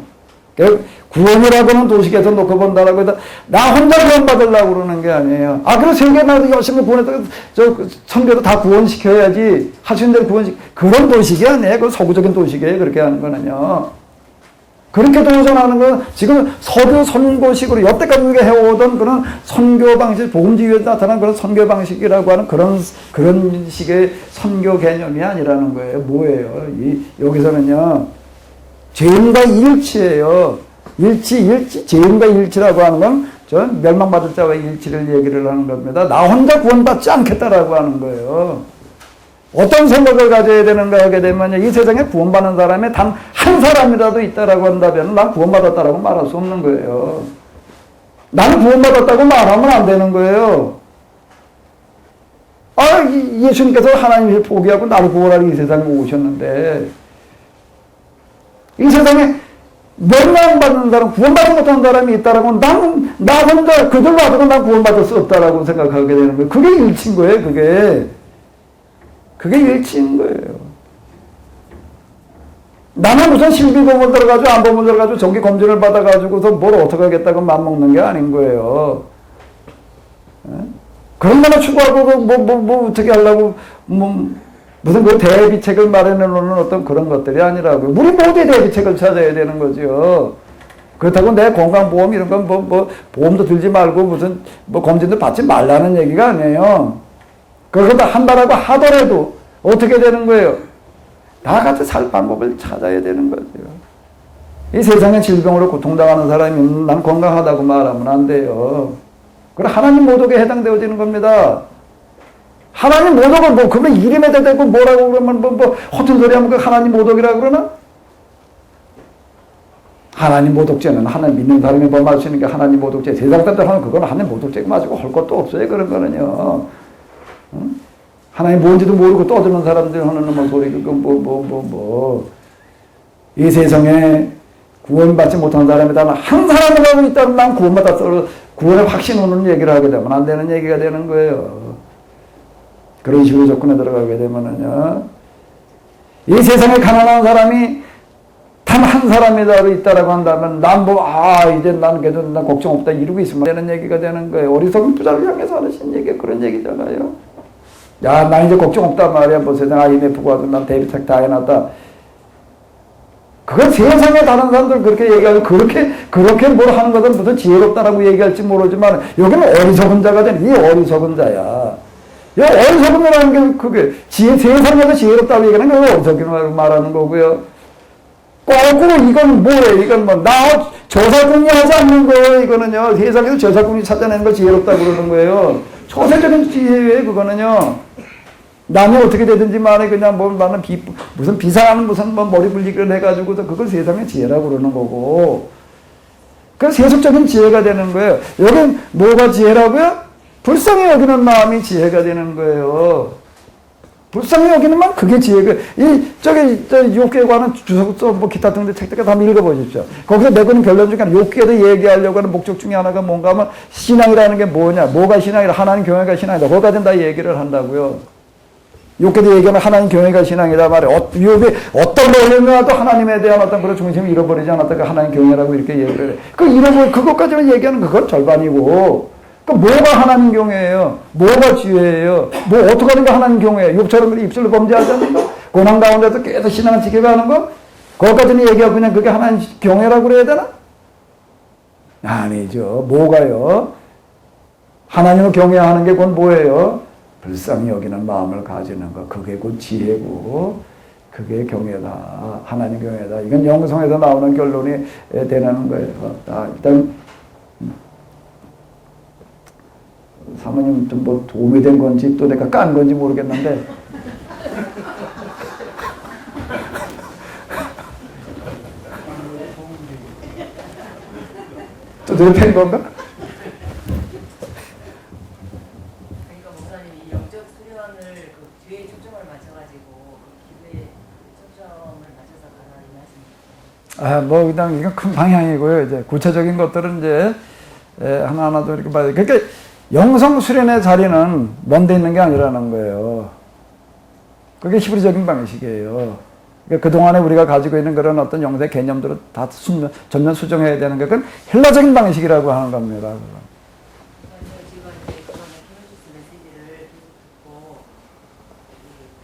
구원이라고는 도식에서 놓고 본다라고 해서 나 혼자 구원받으려고 그러는 게 아니에요. 그럼 세계나 열심히 구원했다가 선교도 다 구원시켜야지. 할 수 있는 대로 그런 도식이 아니에요. 그 서구적인 도식이에요. 그렇게 하는 거는요. 그렇게 도전하는 건 지금 서교 선고식으로 여태까지 우리가 해오던 그런 선교 방식, 복음주의에 나타난 그런 선교 방식이라고 하는 그런 식의 선교 개념이 아니라는 거예요. 뭐예요? 여기서는요, 죄인과 일치예요. 죄인과 일치라고 하는 건 저 멸망받을 자와 일치를 얘기를 하는 겁니다. 나 혼자 구원받지 않겠다라고 하는 거예요. 어떤 생각을 가져야 되는가 하게 되면 이 세상에 구원받는 사람이 단 한 사람이라도 있다라고 한다면 난 구원받았다라고 말할 수 없는 거예요. 나는 구원받았다고 말하면 안 되는 거예요. 예수님께서 하나님을 포기하고 나를 구원하러 이 세상에 오셨는데 이 세상에 멸망받는 사람, 구원받지 못하는 사람이 있다라고 나는 나 혼자 그들로 하다가 난 구원받을 수 없다라고 생각하게 되는 거예요. 그게 일치인 거예요. 그게 일치인 거예요. 나는 무슨 실비검을 들어가지고 안검을 들어가지고 정기 검진을 받아가지고서 뭘 어떻게 하겠다고 맘먹는 게 아닌 거예요. 그런 거나 추구하고 뭐 어떻게 하려고 무슨 그 대비책을 마련해 놓는 어떤 그런 것들이 아니라고요. 우리 모두의 대비책을 찾아야 되는 거죠. 그렇다고 내 건강보험 이런 건 보험도 들지 말고 무슨 검진도 받지 말라는 얘기가 아니에요. 그러다 한다라고 하더라도 어떻게 되는 거예요? 다 같이 살 방법을 찾아야 되는 거죠. 이 세상에 질병으로 고통당하는 사람이 난 건강하다고 말하면 안 돼요. 그럼 하나님 모독에 해당되어지는 겁니다. 하나님 모독을 그러면 이름에 대고 뭐라고 그러면 허튼 소리 하면 그 하나님 모독이라고 그러나? 하나님 모독죄는 하나님 믿는 사람이 범할 수 있는 게 하나님 모독죄. 세상 사람들 하는 그건 하나님 모독죄가 맞고 할 것도 없어요. 그런 거는요. 응? 하나님 뭔지도 모르고 떠드는 사람들 하는 놈의 소리, 그건 이 세상에 구원받지 못한 사람이다. 한 사람이라도 있다면 난 구원받았어. 구원의 확신 오는 얘기를 하게 되면 안 되는 얘기가 되는 거예요. 그런 식으로 접근에 들어가게 되면은요. 이 세상에 가난한 사람이 단 한 사람이라도 있다라고 한다면 이제 난 그래도 난 걱정 없다 이러고 있으면 되는 얘기가 되는 거예요. 어리석은 부자를 향해서 하신 얘기가 그런 얘기잖아요. 야, 나 이제 걱정 없다 말이야. 세상 IMF가 와도 난 대비책 다 해놨다. 그건 세상에 다른 사람들 그렇게 얘기하고 그렇게 뭘 하는 것은 무슨 지혜롭다라고 얘기할지 모르지만 여기는 어리석은 자가 되는 이 어리석은 자야. 이 어리석은 자라는 게 그게 세상에서 지혜롭다고 얘기하는 게 어리석은 말하는 거고요. 거꾸로 이건 뭐예요? 이건 나 저사궁리 하지 않는 거예요. 이거는요. 세상에서 저사궁리 찾아내는 걸 지혜롭다고 그러는 거예요. 초세적인 지혜예요. 그거는요. 남이 어떻게 되든지 만에 그냥 무슨 비상하는 무슨 머리 굴리기를 해가지고서 그걸 세상의 지혜라고 그러는 거고. 그 세속적인 지혜가 되는 거예요. 여긴 뭐가 지혜라고요? 불쌍히 여기는 마음이 지혜가 되는 거예요. 불쌍히 여기는 마음 그게 지혜가. 욥기에 관한 주석서 기타 등등 책들 한번 읽어보십시오. 거기서 내거는 결론 중에 욥기에도 얘기하려고 하는 목적 중에 하나가 뭔가 하면 신앙이라는 게 뭐냐? 뭐가 신앙이라? 하나님 경외가 신앙이다. 거기까지는 다 얘기를 한다고요. 욥기도 얘기하면 하나님 경외가 신앙이다 말이에요. 욥이 어떤 걸로라도 하나님에 대한 어떤 그런 중심을 잃어버리지 않았다가 하나님 경외라고 이렇게 얘기를 해. 그것까지만 얘기하는 그건 절반이고. 뭐가 하나님 경외예요? 뭐가 지혜예요? 어떻게 하는 거 하나님 경외예요? 욥처럼 입술로 범죄하지 않는 거? 고난 가운데서 계속 신앙을 지켜가는 거? 그것까지는 얘기하고 그냥 그게 하나님 경외라고 그래야 되나? 아니죠. 뭐가요? 하나님을 경외하는 게 그건 뭐예요? 불쌍히 여기는 마음을 가지는 거. 그게 곧 지혜고 그게 경외다. 하나님 경외다. 이건 영성에서 나오는 결론이 되는 거예요. 일단 사모님 좀 도움이 된 건지 또 내가 깐 건지 모르겠는데 또 내가 팬 건가? 그러니까 목사님이 영적 수련을 그 뒤에 초점을 맞춰가지고 기도에 초점을 맞춰서 가라 이 말씀이죠. 그냥 이건 큰 방향이고요. 이제 구체적인 것들은 이제 하나하나도 이렇게 봐야 돼. 그러니까 영성 수련의 자리는 먼데 있는 게 아니라는 거예요. 그게 히브리적인 방식이에요. 그러니까 그동안에 우리가 가지고 있는 그런 어떤 영성의 개념들을 다 전면 수정해야 되는 게 그건 헬라적인 방식이라고 하는 겁니다. 지금 이제 그거는 키노시스 메시지를 계속 듣고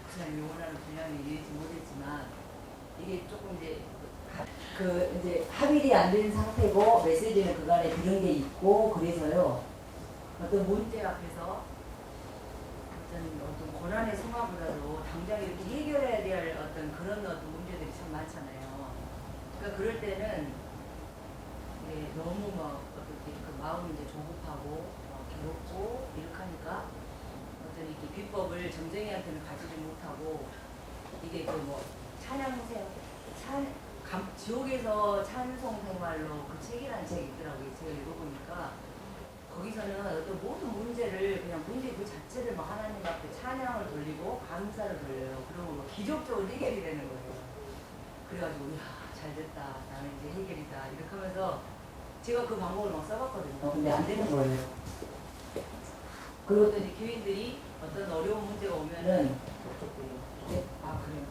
목사님이 원하는 분량이 이해하지 못했지만 이게 조금 이제 합일이 안 된 상태고 메시지는 그간에 들은 게 있고 그래서요. 어떤 문제 앞에서 어떤 고난의 성화보다도 당장 이렇게 해결해야 될 어떤 그런 문제들이 참 많잖아요. 그러니까 그럴 때는 너무 어떻게 그 마음이 이제 조급하고 괴롭고 이렇게 하니까 어떤 이렇게 비법을 점쟁이한테는 가지지 못하고 이게 찬양생 거기서 찬송 생활로 그 책이라는 책이 있더라고요. 제가 읽어보니까 거기서는 어떤 모든 문제를 그냥 문제 그 자체를 막 하나님 앞에 찬양을 돌리고 감사를 돌려요. 그리고 막 기적적으로 해결이 되는 거예요. 그래가지고 이야 잘 됐다. 나는 이제 해결이다. 이렇게 하면서 제가 그 방법을 막 써봤거든요. 근데 안 되는 거예요. 그리고 또 이제 교인들이 어떤 어려운 문제가 오면은 네? 아 그래요.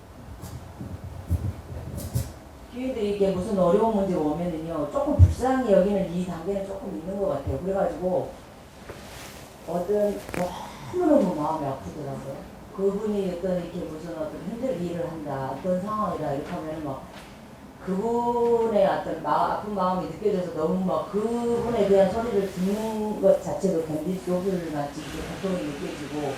교인들이 이게 무슨 어려운 문제가 오면은요 조금 불쌍히 여기는 이 단계는 조금 있는 것 같아요. 그래가지고 너무너무 마음이 아프더라고요. 그분이 어떤 이렇게 무슨 어떤 힘든 일을 한다, 어떤 상황이다 이렇게 하면은 막 그분의 어떤 아픈 마음이 느껴져서 너무 막 그분에 대한 소리를 듣는 것 자체도 견딜 수 없을 만치 고통이 느껴지고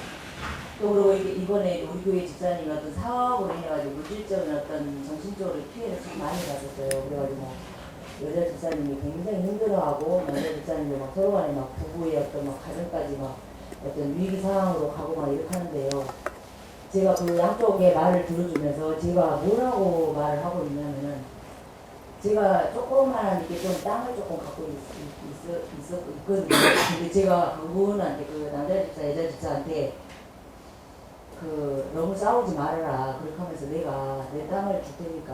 또 그리고 이번에 우리 교회 집사님이 어떤 사업으로 인해가지고 물질적인 어떤 정신적으로 피해를 좀 많이 받았어요. 그래가지고 여자 집사님이 굉장히 힘들어하고 남자 집사님이 막 서로 간에 막 부부의 어떤 막 가정까지 막 어떤 위기 상황으로 가고 막 이렇게 하는데요. 제가 그 양쪽의 말을 들어주면서 제가 뭐라고 말을 하고 있냐면은 제가 조그만한 이게 좀 땅을 조금 갖고 있거든요. 근데 제가 그분한테 그 남자 집사, 여자 집사한테 너무 싸우지 말아라. 그렇게 하면서 내가 내 땅을 줄 테니까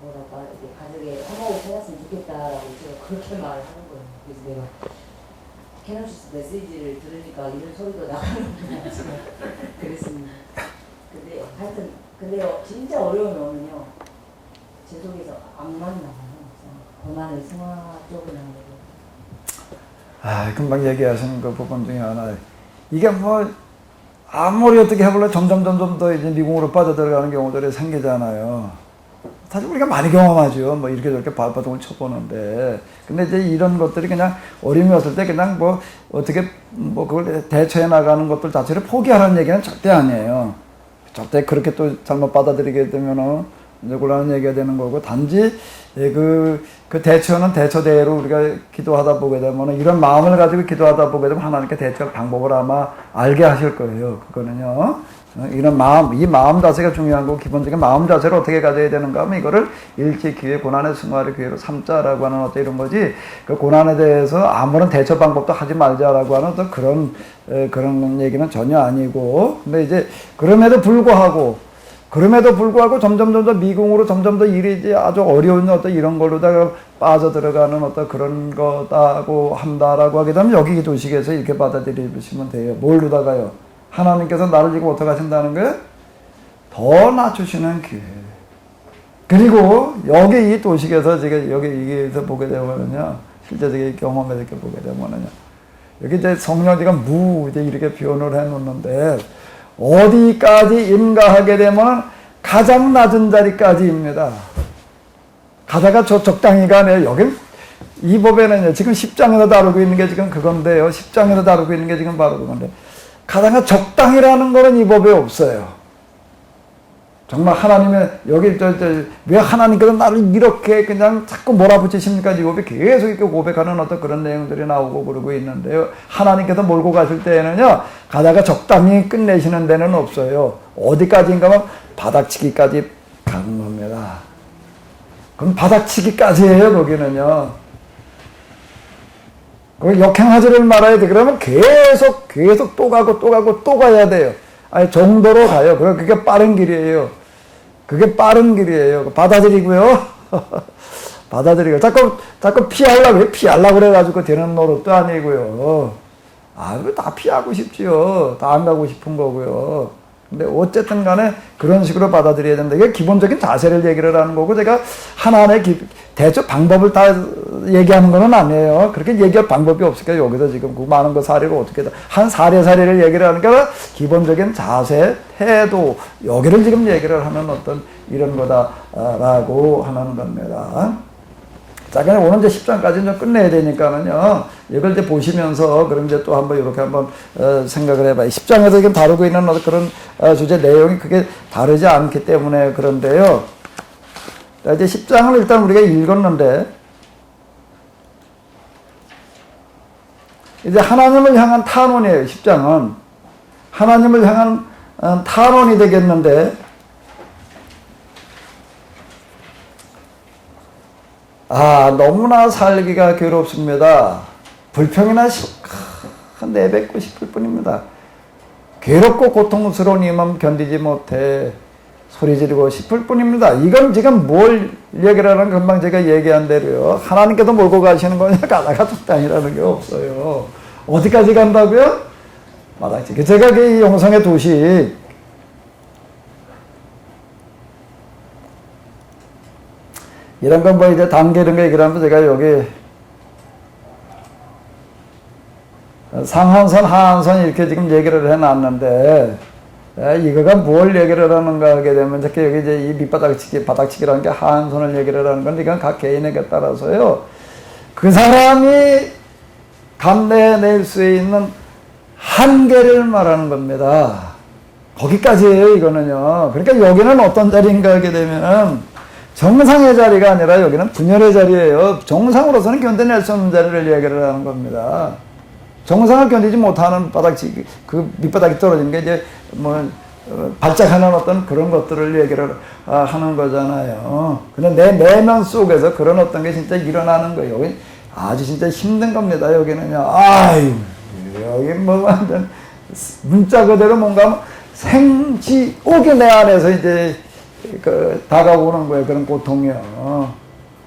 뭐랄까 이렇게 가족의 화목을 찾았으면 좋겠다라고 제가 그렇게 말을 하는 거예요. 그래서 내가 캐노시스 메시지를 들으니까 이런 소리도 나가는구나 지금 그랬습니다. 근데 하여튼 근데요 진짜 어려움이 오면요 제 속에서 악만 나와요. 고난의 승화 쪽을 하는 거죠. 금방 얘기하시는 그 부분 중에 하나. 이게 뭐 아무리 어떻게 해볼래 점점 더 이제 미궁으로 빠져들어가는 경우들이 생기잖아요. 사실 우리가 많이 경험하죠. 뭐 이렇게 저렇게 발바닥을 쳐보는데. 근데 이제 이런 것들이 그냥 어림이 없을 때 그냥 뭐 어떻게 뭐 그걸 대처해 나가는 것들 자체를 포기하라는 얘기는 절대 아니에요. 절대 그렇게 또 잘못 받아들이게 되면은 이제 곤란한 얘기가 되는 거고, 단지 그 대처는 대처대로 우리가 기도하다 보게 되면, 이런 마음을 가지고 기도하다 보게 되면 하나님께 대처할 방법을 아마 알게 하실 거예요. 그거는요. 이런 마음, 이 마음 자세가 중요한 거고, 기본적인 마음 자세를 어떻게 가져야 되는가 하면 이거를 일체 기회, 고난의 승화를 기회로 삼자라고 하는 어떤 이런 거지, 그 고난에 대해서 아무런 대처 방법도 하지 말자라고 하는 어떤 그런 얘기는 전혀 아니고, 근데 이제 그럼에도 불구하고 점점 미궁으로 점점 더 일이 이제 아주 어려운 어떤 이런 걸로다가 빠져들어가는 어떤 그런 거다고 한다라고 하게 되면 여기 기도식에서 이렇게 받아들이시면 돼요. 뭘로다가요? 하나님께서 나를 지금 어떻게 하신다는 거예요? 더 낮추시는 기회. 그리고 여기 이 도식에서 지금 여기에서 보게 되면요, 실제적인 경험에서 이렇게 보게 되면요, 여기 이제 성령지가 이제 이렇게 표현을 해 놓는데, 어디까지 임가하게 되면 가장 낮은 자리까지입니다. 가다가 적당히 가네요. 여긴 이 법에는요, 지금 10장에서 다루고 있는 게 지금 그건데요. 10장에서 다루고 있는 게 지금 바로 그건데, 가다가 적당이라는 거는 이 법에 없어요. 정말 하나님의, 왜 하나님께서 나를 이렇게 그냥 자꾸 몰아붙이십니까? 이 법에 계속 이렇게 고백하는 어떤 그런 내용들이 나오고 그러고 있는데요. 하나님께서 몰고 가실 때에는요, 가다가 적당히 끝내시는 데는 없어요. 어디까지인가 하면 바닥치기까지 가는 겁니다. 그럼 바닥치기까지예요, 거기는요. 역행하지를 말아야 돼. 그러면 계속 또 가야 돼요. 아니, 정도로 가요. 그게 빠른 길이에요. 그게 빠른 길이에요. 받아들이고요. 받아들이고. 자꾸 피하려고 그래가지고 되는 노릇도 아니고요. 그거 다 피하고 싶지요. 다 안 가고 싶은 거고요. 근데 어쨌든 간에 그런 식으로 받아들여야 된다. 이게 기본적인 자세를 얘기를 하는 거고, 제가 하나하나의 대처 방법을 다 얘기하는 건 아니에요. 그렇게 얘기할 방법이 없으니까 여기서 지금 그 많은 거 사례를 어떻게 한 사례를 얘기를 하니까 기본적인 자세, 태도, 여기를 지금 얘기를 하는 어떤 이런 거다라고 하는 겁니다. 자, 그냥 오늘 이제 10장까지 좀 끝내야 되니까는요, 이걸 이제 보시면서, 그럼 이제 또 한번 이렇게 한번, 생각을 해봐요. 10장에서 지금 다루고 있는 그런, 주제 내용이 크게 다르지 않기 때문에 그런데요. 자, 이제 10장을 일단 우리가 읽었는데, 이제 하나님을 향한 탄원이에요, 10장은. 하나님을 향한 탄원이 되겠는데, 너무나 살기가 괴롭습니다. 불평이나 내뱉고 싶을 뿐입니다. 괴롭고 고통스러운 이 마음 견디지 못해 소리 지르고 싶을 뿐입니다. 이건 지금 뭘 얘기를 하는 금방 제가 얘기한 대로요. 하나님께도 몰고 가시는 거냐? 가다가 적당이라는 게 없어요. 어디까지 간다고요? 마당치기. 제가 이 용성의 도시 이런 건 뭐 이제 단계 이런 거 얘기를 하면 제가 여기 상한선, 하한선 이렇게 지금 얘기를 해놨는데 이거가 뭘 얘기를 하는가 하게 되면 특히 여기 이제 이 밑바닥치기, 바닥치기라는 게 하한선을 얘기를 하는 건데 이건 각 개인에게 따라서요. 그 사람이 감내낼 수 있는 한계를 말하는 겁니다. 거기까지예요, 이거는요. 그러니까 여기는 어떤 자리인가 하게 되면 정상의 자리가 아니라 여기는 분열의 자리예요. 정상으로서는 견뎌낼 수 없는 자리를 얘기를 하는 겁니다. 정상을 견디지 못하는 바닥치기, 그 밑바닥이 떨어지는 게 이제 발작하는 어떤 그런 것들을 얘기를 하는 거잖아요. 근데 내 내면 속에서 그런 어떤 게 진짜 일어나는 거예요. 여기 아주 진짜 힘든 겁니다. 여기는요. 여기 완전 문자 그대로 뭔가 생지옥이 내 안에서 이제 다가오는 거예요. 그런 고통이요.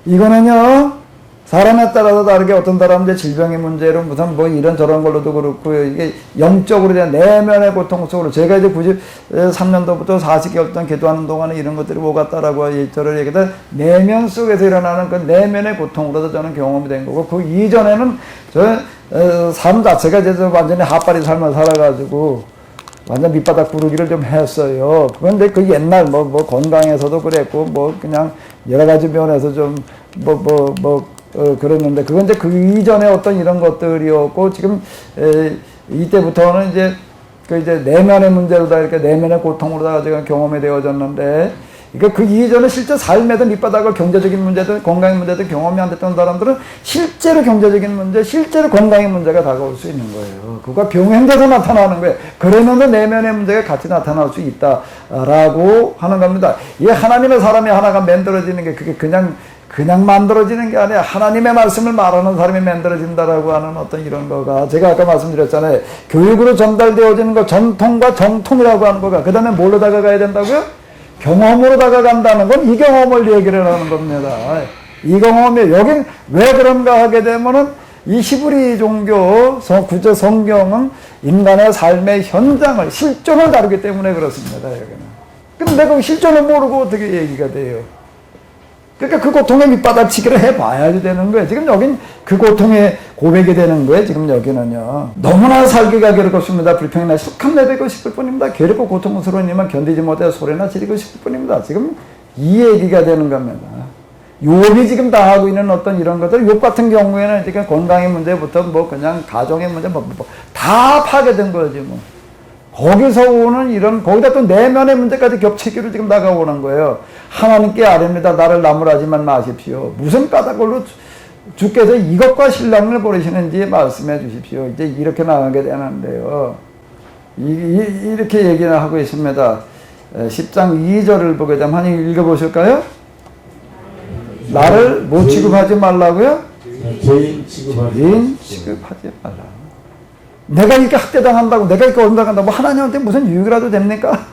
이거는요. 사람에 따라서 다르게 어떤 사람은 질병의 문제로 무슨 이런 걸로도 그렇고 이게 영적으로 대한 내면의 고통 속으로 제가 이제 93년도부터 40개월 동안 기도하는 동안에 이런 것들이 오갔다라고 저를 얘기했다. 내면 속에서 일어나는 그 내면의 고통으로도 저는 경험이 된 거고 그 이전에는 저 삶 자체가 이제 완전히 핫바리 삶을 살아가지고 완전 밑바닥 구르기를 좀 했어요. 그런데 그 옛날 건강에서도 그랬고 그냥 여러 가지 면에서 좀 그랬는데 그건 이제 그 이전에 어떤 이런 것들이었고 지금 이때부터는 이제 이제 내면의 문제로다 이렇게 내면의 고통으로다가 지금 경험이 되어졌는데 그러니까 그 이전에 실제 삶에도 밑바닥을 경제적인 문제든 건강의 문제든 경험이 안 됐던 사람들은 실제로 경제적인 문제, 실제로 건강의 문제가 다가올 수 있는 거예요. 그거 병행돼서 나타나는 거예요. 그러면 내면의 문제가 같이 나타날 수 있다라고 하는 겁니다. 이 하나님의 사람이 하나가 만들어지는 게 그게 그냥 만들어지는 게 아니라 하나님의 말씀을 말하는 사람이 만들어진다라고 하는 어떤 이런 거가 제가 아까 말씀드렸잖아요. 교육으로 전달되어지는 거 전통과 정통이라고 하는 거가 그 다음에 뭘로 다가가야 된다고요? 경험으로 다가간다는 건 이 경험을 얘기를 하는 겁니다. 이 경험이 여긴 왜 그런가 하게 되면은 이 히브리 종교 구조 성경은 인간의 삶의 현장을 실존을 다루기 때문에 그렇습니다. 여기는. 근데 그 실존을 모르고 어떻게 얘기가 돼요? 그러니까 그 고통의 밑바닥치기를 해봐야지 되는 거예요. 지금 여긴 그 고통의 고백이 되는 거예요. 지금 여기는요. 너무나 살기가 괴롭습니다. 불평이나 실컷 내뱉고 싶을 뿐입니다. 괴롭고 고통스러운 일만 견디지 못해 소리나 지르고 싶을 뿐입니다. 지금 이 얘기가 되는 겁니다. 욥이 지금 당하고 있는 어떤 이런 것들, 욥 같은 경우에는 지금 건강의 문제부터 그냥 가정의 문제 다 파괴된 거지 뭐. 거기서 오는 이런, 거기다 또 내면의 문제까지 겹치기로 지금 다가오는 거예요. 하나님께 아뢰니다. 나를 나무라지만 마십시오. 무슨 까닭으로 주께서 이것과 신랑을 보내시는지 말씀해 주십시오. 이제 이렇게 나가게 되는데요. 이렇게 얘기를 하고 있습니다. 10장 2절을 보게 되면 한번 읽어보실까요? 나를 뭐 취급하지 말라고요? 죄인 취급하지 말라. 내가 이렇게 학대당한다고, 내가 이렇게 언당한다고 하나님한테 무슨 유익이라도 됩니까?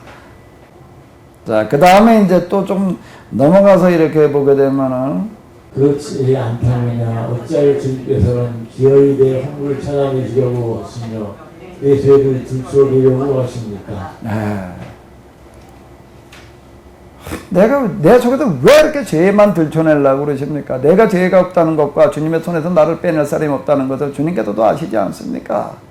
자, 그 다음에 이제 또 좀 넘어가서 이렇게 보게 되면은 그렇지 않다느냐 어찌하여 주님께서는 기어이 내 허물을 찾아내시려고 하시며 내 죄를 들추어내려고 하십니까? 내 속에서 왜 이렇게 죄만 들춰내려고 그러십니까? 내가 죄가 없다는 것과 주님의 손에서 나를 빼낼 사람이 없다는 것을 주님께서도 아시지 않습니까?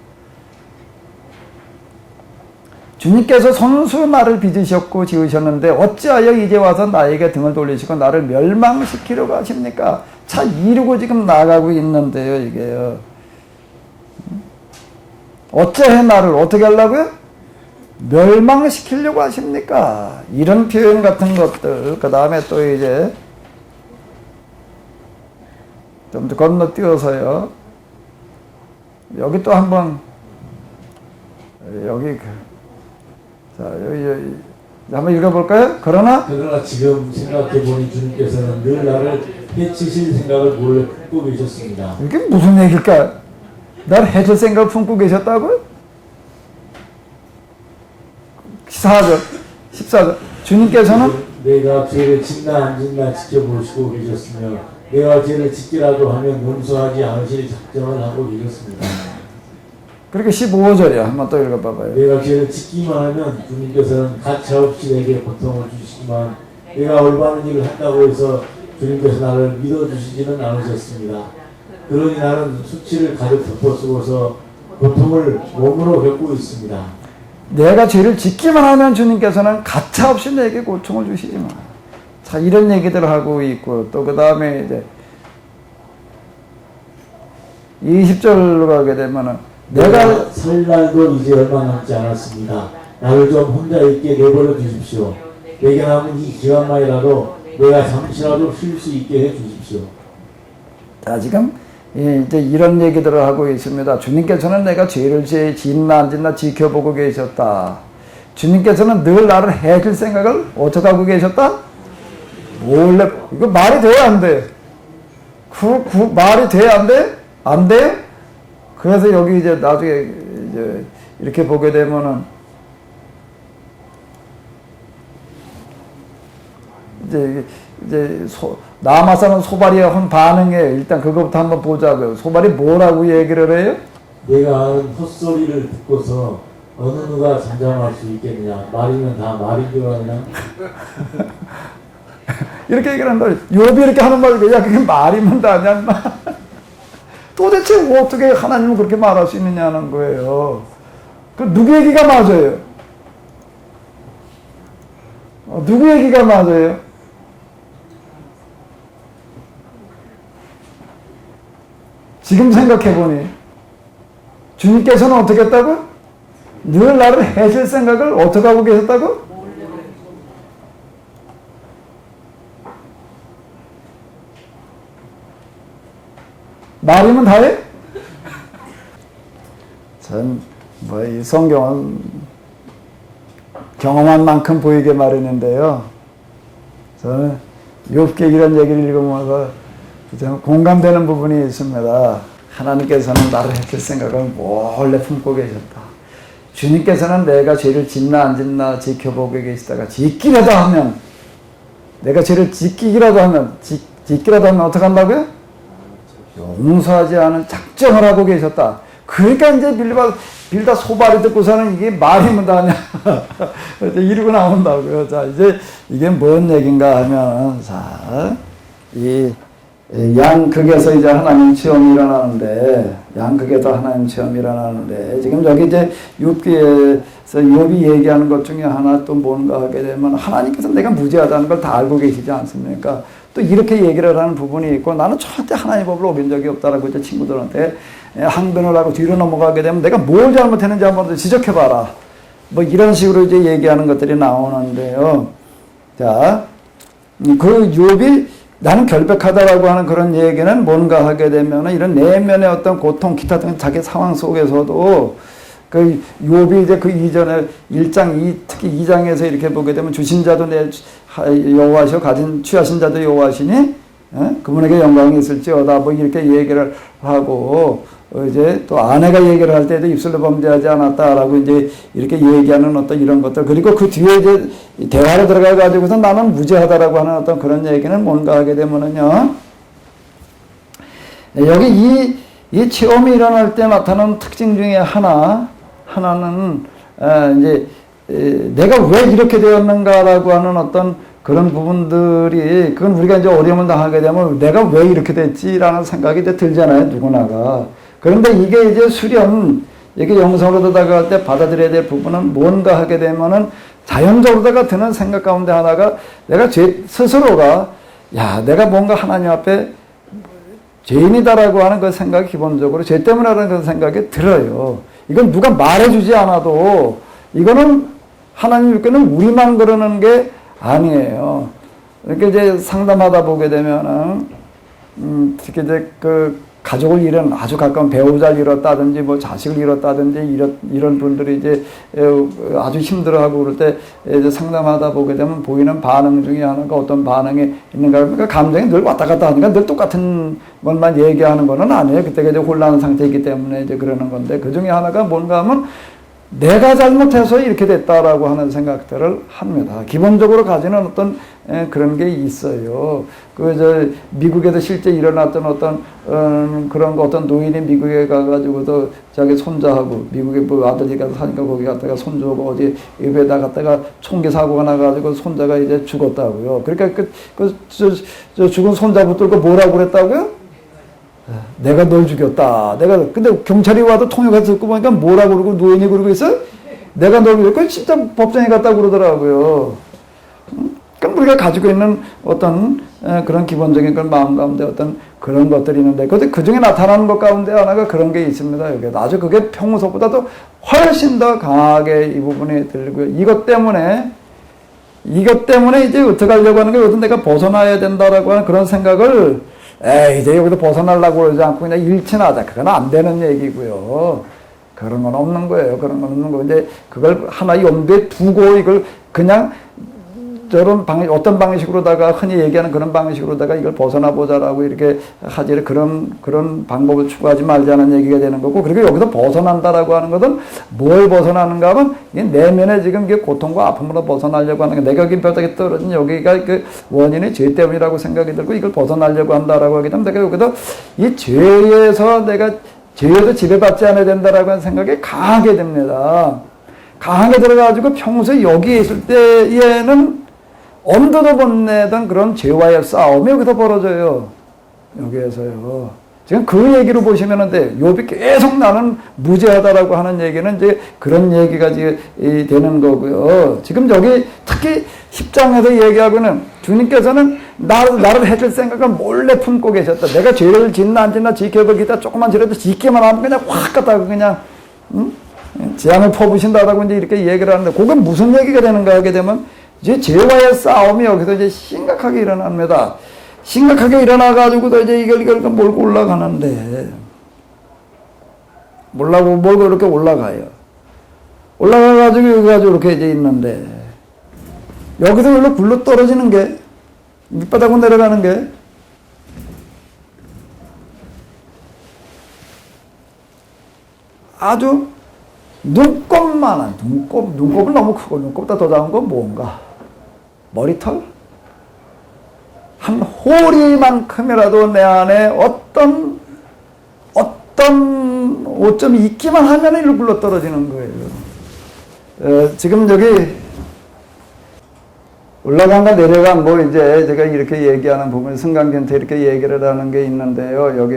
주님께서 손수 나를 빚으셨고 지으셨는데 어찌하여 이제 와서 나에게 등을 돌리시고 나를 멸망시키려고 하십니까? 차 이루고 지금 나가고 있는데요, 이게요. 어찌하여 나를 어떻게 하려고요? 멸망시키려고 하십니까? 이런 표현 같은 것들, 그 다음에 또 이제 좀 건너뛰어서요. 여기 또 한번, 여기, 자, 여기 한번 읽어볼까요? 그러나 지금 생각해보니 주님께서는 늘 나를 해치실 생각을 몰래 품고 계셨습니다. 이게 무슨 얘기일까? 날 해칠 생각을 품고 계셨다고요? 14절 주님께서는 내가 죄를 짓나 안 짓나 지켜보시고 계셨으며 내가 죄를 짓기라도 하면 용서하지 않으실 작정을 하고 계셨습니다. 그렇게 15절이야. 한번 또 읽어봐봐요. 내가 죄를 짓기만 하면 주님께서는 가차없이 내게 고통을 주시지만 내가 올바른 일을 한다고 해서 주님께서 나를 믿어주시지는 않으셨습니다. 그러니 나는 수치를 가득 덮어쓰고서 고통을 몸으로 겪고 있습니다. 내가 죄를 짓기만 하면 주님께서는 가차없이 내게 고통을 주시지만, 자, 이런 얘기들을 하고 있고, 또 그 다음에 이제 20절로 가게 되면은 내가 살 날도 이제 얼마 남지 않았습니다. 나를 좀 혼자 있게 내버려 주십시오. 내게 남은 이 기간만이라도 내가 잠시라도 쉴 수 있게 해 주십시오. 자, 지금 이제 이런 얘기들을 하고 있습니다. 주님께서는 내가 죄를 짓나 안 짓나 지켜보고 계셨다. 주님께서는 늘 나를 해줄 생각을 어떻게 하고 계셨다? 몰래. 이거 말이 돼요, 안 돼? 말이 돼요, 안 돼? 안 돼? 그래서 여기 이제 나중에 이제 이렇게 보게 되면은 이제 남아서는 소발이 한 반응이에요. 일단 그것부터 한번 보자고요. 소발이 뭐라고 얘기를 해요? 내가 하는 헛소리를 듣고서 어느 누가 잠잠할 수 있겠느냐. 말이면 다 말인 줄 아냐. 이렇게 얘기를 한다. 욥이 이렇게 하는 말이고, 야, 그게 말이면 다냐, 인마. 도대체 어떻게 하나님은 그렇게 말할 수 있느냐는 거예요. 그 누구 얘기가 맞아요? 누구 얘기가 맞아요? 지금 생각해보니 주님께서는 어떻게 했다고? 늘 나를 해줄 생각을 어떻게 하고 계셨다고? 말이면 다해? 전 뭐 이 성경은 경험한 만큼 보이게 마련인데요. 저는 욥기 이런 얘기를 읽으면서 좀 공감되는 부분이 있습니다. 하나님께서는 나를 해줄 생각을 몰래 품고 계셨다. 주님께서는 내가 죄를 짓나 안 짓나 지켜보고 계시다가 짓기라도 하면, 내가 죄를 짓기라도 하면 어떻게 한다고요? 용서하지 않은 작정을 하고 계셨다. 그러니까 이제 빌다 소발이 듣고서는 이게 말이면 다냐. 이러고 나온다고요. 자, 이제 이게 뭔 얘기인가 하면, 자, 이 양극에서 이제 하나님 체험이 일어나는데, 양극에서 하나님 체험이 일어나는데, 지금 여기 이제 욥기에서 욥이 얘기하는 것 중에 하나 또 뭔가 하게 되면, 하나님께서 내가 무죄하다는 걸 다 알고 계시지 않습니까? 또 이렇게 얘기를 하는 부분이 있고, 나는 절대 하나님 법을 어긴 적이 없다라고 이제 친구들한테 항변을 하고 뒤로 넘어가게 되면 내가 뭘 잘못했는지 한번 지적해봐라. 뭐 이런 식으로 이제 얘기하는 것들이 나오는데요. 자, 그 욥이 나는 결백하다라고 하는 그런 얘기는 뭔가 하게 되면 이런 내면의 어떤 고통, 기타 등 자기 상황 속에서도 그 욥이 이제 그 이전에 1장, 특히 2장에서 이렇게 보게 되면 주신 자도 내 여호와시오 가진 취하신 자도 여호와시니 그분에게 영광이 있을지어다 뭐 이렇게 얘기를 하고 이제 또 아내가 얘기를 할 때도 입술로 범죄하지 않았다라고 이제 이렇게 얘기하는 어떤 이런 것들 그리고 그 뒤에 이제 대화로 들어가 가지고서 나는 무죄하다라고 하는 어떤 그런 얘기는 뭔가 하게 되면은요 여기 이 체험이 일어날 때 나타나는 특징 중에 하나는 이제 내가 왜 이렇게 되었는가라고 하는 어떤 그런 부분들이 그건 우리가 이제 어려움을 당하게 되면 내가 왜 이렇게 됐지라는 생각이 이제 들잖아요 누구나가. 그런데 이게 이제 수련 이게 영성으로 다가갈 때 받아들여야 될 부분은 뭔가 하게 되면은 자연적으로다가 드는 생각 가운데 하나가 내가 스스로가 야 내가 뭔가 하나님 앞에 죄인이다라고 하는 그 생각이 기본적으로 죄 때문에 하는 그런 생각이 들어요. 이건 누가 말해주지 않아도 이거는 하나님께는 우리만 그러는 게 아니에요. 이렇게 이제 상담하다 보게 되면은 특히 이제 그 가족을 잃은 아주 가까운 배우자를 잃었다든지 뭐 자식을 잃었다든지 이런 분들이 이제 아주 힘들어하고 그럴 때 이제 상담하다 보게 되면 보이는 반응 중에 하나가 어떤 반응이 있는가 그러니까 감정이 늘 왔다 갔다 하니까 늘 똑같은 것만 얘기하는 거는 아니에요. 그때가 이제 혼란 상태이기 때문에 이제 그러는 건데 그 중에 하나가 뭔가 하면 내가 잘못해서 이렇게 됐다라고 하는 생각들을 합니다. 기본적으로 가지는 어떤 그런 게 있어요. 미국에도 실제 일어났던 어떤 그런 거 어떤 노인이 미국에 가가지고도 자기 손자하고 미국에 뭐 아들이 가서 사니까 거기 갔다가 손주하고 어디 입에다 갔다가 총기 사고가 나가지고 손자가 이제 죽었다고요. 그러니까 저 죽은 손자 붙들고 뭐라고 그랬다고요? 내가 널 죽였다. 근데 경찰이 와도 통역해서 듣고 보니까 뭐라고 그러고 노인이 그러고 있어? 내가 널 죽였고 진짜 법정에 갔다 그러더라고요. 그럼 우리가 가지고 있는 어떤 그런 기본적인 그런 마음 가운데 어떤 그런 것들이 있는데 그 중에 나타나는 것 가운데 하나가 그런 게 있습니다. 여기 아주 그게 평소보다도 훨씬 더 강하게 이 부분이 들고요. 이것 때문에 이제 어떻게 하려고 하는 게 어떤 내가 벗어나야 된다라고 하는 그런 생각을 이제 여기서 벗어나려고 그러지 않고 그냥 일치하자. 그건 안 되는 얘기고요. 그런 건 없는 거예요. 그런 건 없는 거. 근데 그걸 하나 염두에 두고 이걸 그냥 저런 어떤 방식으로다가 흔히 얘기하는 그런 방식으로다가 이걸 벗어나 보자라고 이렇게 하지 그런 방법을 추구하지 말자는 얘기가 되는 거고 그리고 여기서 벗어난다라고 하는 것은 뭘 벗어나는가 하면 내면에 지금 이게 고통과 아픔으로 벗어나려고 하는 게 내가 여기 뼈다귀 떨어진 여기가 그 원인이 죄 때문이라고 생각이 들고 이걸 벗어나려고 한다라고 하기 때문에 내가 여기서 이 죄에서 내가 죄에도 지배받지 않아야 된다라고 하는 생각이 강하게 됩니다. 강하게 들어가지고 평소에 여기에 있을 때에는 엄두도 못 내던 그런 죄와의 싸움이 여기서 벌어져요. 여기에서요. 지금 그 얘기로 보시면 돼. 욥이 계속 나는 무죄하다라고 하는 얘기는 이제 그런 얘기가 되는 거고요. 지금 여기 특히 10장에서 얘기하고는 주님께서는 나를 해줄 생각을 몰래 품고 계셨다. 내가 죄를 짓나 안 짓나 지켜보기다 조금만 죄라도 짓기만 하면 그냥 확 갖다가 그냥 재앙을 퍼부신다라고 이제 이렇게 얘기를 하는데 그건 무슨 얘기가 되는가 하게 되면 이제 죄와의 싸움이 여기서 이제 심각하게 일어납니다. 심각하게 일어나가지고도 이제 이걸 몰고 올라가는데, 몰고 이렇게 올라가요. 올라가가지고 여기 가지고 이렇게 이제 있는데, 여기서 여기로 굴러 떨어지는 게, 밑바닥으로 내려가는 게, 아주 눈곱만한, 눈곱은 너무 크고, 눈곱보다 더 작은 건 뭔가? 머리털? 한 호리만큼이라도 내 안에 어떤 오점이 있기만 하면 일로 굴러 떨어지는 거예요. 지금 여기 올라간과 내려간 뭐 이제 제가 이렇게 얘기하는 부분, 승강전태 이렇게 얘기를 하는 게 있는데요. 여기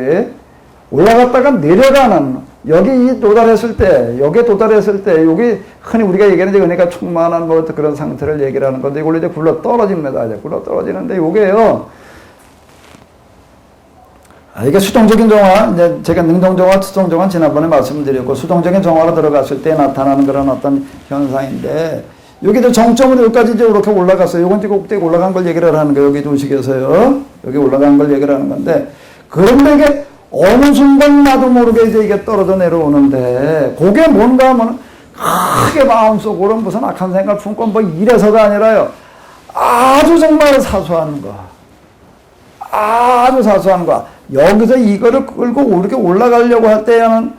올라갔다가 내려가는 여기에 도달했을 때, 여기 흔히 우리가 얘기하는 이제 은혜가 충만한 뭐 그런 상태를 얘기를 하는 건데, 이걸로 이제 굴러 떨어집니다. 이제 굴러 떨어지는데, 요게요. 이게 수동적인 정화, 이제 제가 능동정화, 수동정화 지난번에 말씀드렸고, 수동적인 정화로 들어갔을 때 나타나는 그런 어떤 현상인데, 여기도 정점으로 여기까지 이제 이렇게 올라갔어요. 요건 이제 꼭대기 올라간 걸 얘기를 하는 거예요. 여기 도식에서요. 여기 올라간 걸 얘기를 하는 건데, 그런데 이게 어느 순간 나도 모르게 이제 이게 떨어져 내려오는데, 그게 뭔가 하면 크게 마음속으로 무슨 악한 생각을 품고 뭐 이래서가 아니라요. 아주 정말 사소한 거. 아주 사소한 거. 여기서 이거를 끌고 이렇게 올라가려고 할 때에는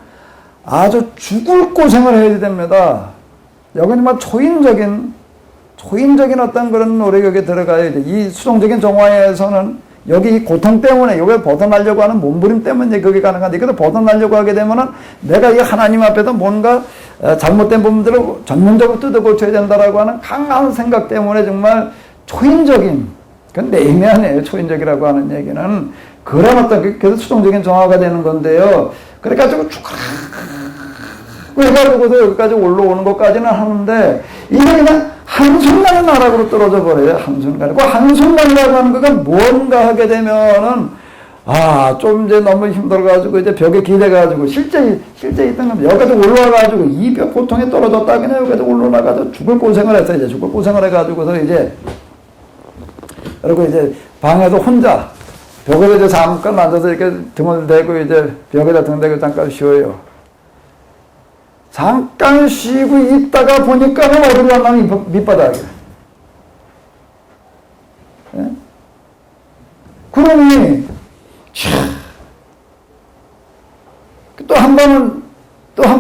아주 죽을 고생을 해야 됩니다. 여기는 정말 초인적인 어떤 그런 노력이 들어가야 돼. 이 수동적인 정화에서는 여기 이 고통 때문에, 여기 벗어나려고 하는 몸부림 때문에 그게 가능한데, 이것도 벗어나려고 하게 되면은 내가 이 하나님 앞에서 뭔가 잘못된 부분들을 전문적으로 뜯어 고쳐야 된다라고 하는 강한 생각 때문에 정말 초인적인, 그건 내면이에요. 초인적이라고 하는 얘기는. 그런 어떤, 그래서 수동적인 정화가 되는 건데요. 그래가지고 쭉 해가지고서 여기까지 올라오는 것까지는 하는데, 이게 그냥 한순간에 나락으로 떨어져 버려요. 한순간에. 그 한순간이라고 하는 거가 뭔가 하게 되면은, 좀 이제 너무 힘들어가지고, 이제 벽에 기대가지고, 실제 있던 건 여기까지 올라와가지고, 이 벽 고통에 떨어졌다. 그냥 여기까지 올라가가지고 죽을 고생을 했어요. 이제 죽을 고생을 해가지고서 이제, 그리고 이제 방에서 혼자, 벽에 이제 잠깐 앉아서 이렇게 등을 대고 이제 벽에다 등 대고 잠깐 쉬어요. 잠깐 쉬고 있다가 보니까는 어디로 만나면 밑바닥이야. 예? 그러니 또 한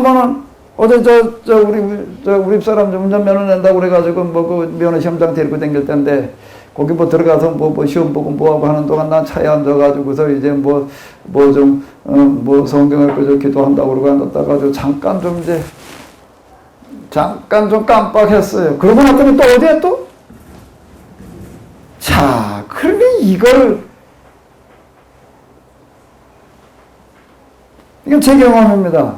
번은 어제 우리 집사람 운전면허 낸다고 그래가지고 뭐 그 면허 시험장 데리고 다닐 텐데 거기 뭐 들어가서 뭐 시험 보고 뭐하고 하는 동안 난 차에 앉아가지고서 이제 뭐 성경을 그저 기도한다고 그러고 앉았다가 잠깐 좀 깜빡했어요. 그러고 났더니 또 어디에 또? 자, 그러니 이건 제 경험입니다.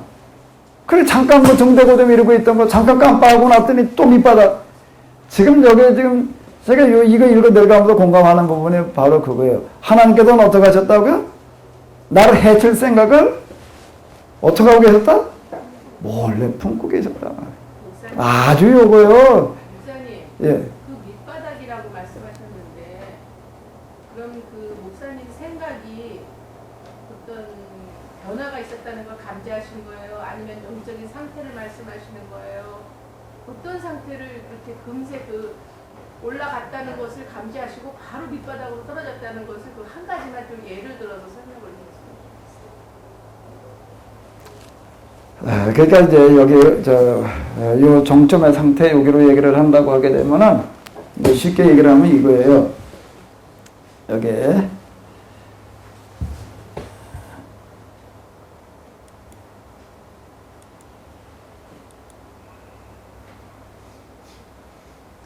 그래, 잠깐 뭐 등대고 좀 이러고 있던 거 잠깐 깜빡하고 났더니 또 밑바닥. 지금 제가 이거 읽어 내려가면서 공감하는 부분이 바로 그거예요. 하나님께서는 어떻게 하셨다고요? 나를 해칠 생각을 어떻게 하고 계셨다? 몰래 품고 계셨다. 목사님, 아주 요거요. 목사님, 예. 그 밑바닥이라고 말씀하셨는데 그럼 그 목사님 생각이 어떤 변화가 있었다는 걸 감지하신 거예요? 아니면 영적인 상태를 말씀하시는 거예요? 어떤 상태를 그렇게 금세 올라갔다는 것을 감지하시고 바로 밑바닥으로 떨어졌다는 것을 그 한 가지만 좀 예를 들어서 설명을 해주세요. 그러니까 이제 여기 요 정점의 상태 여기로 얘기를 한다고 하게 되면은 쉽게 얘기를 하면 이거예요. 여기에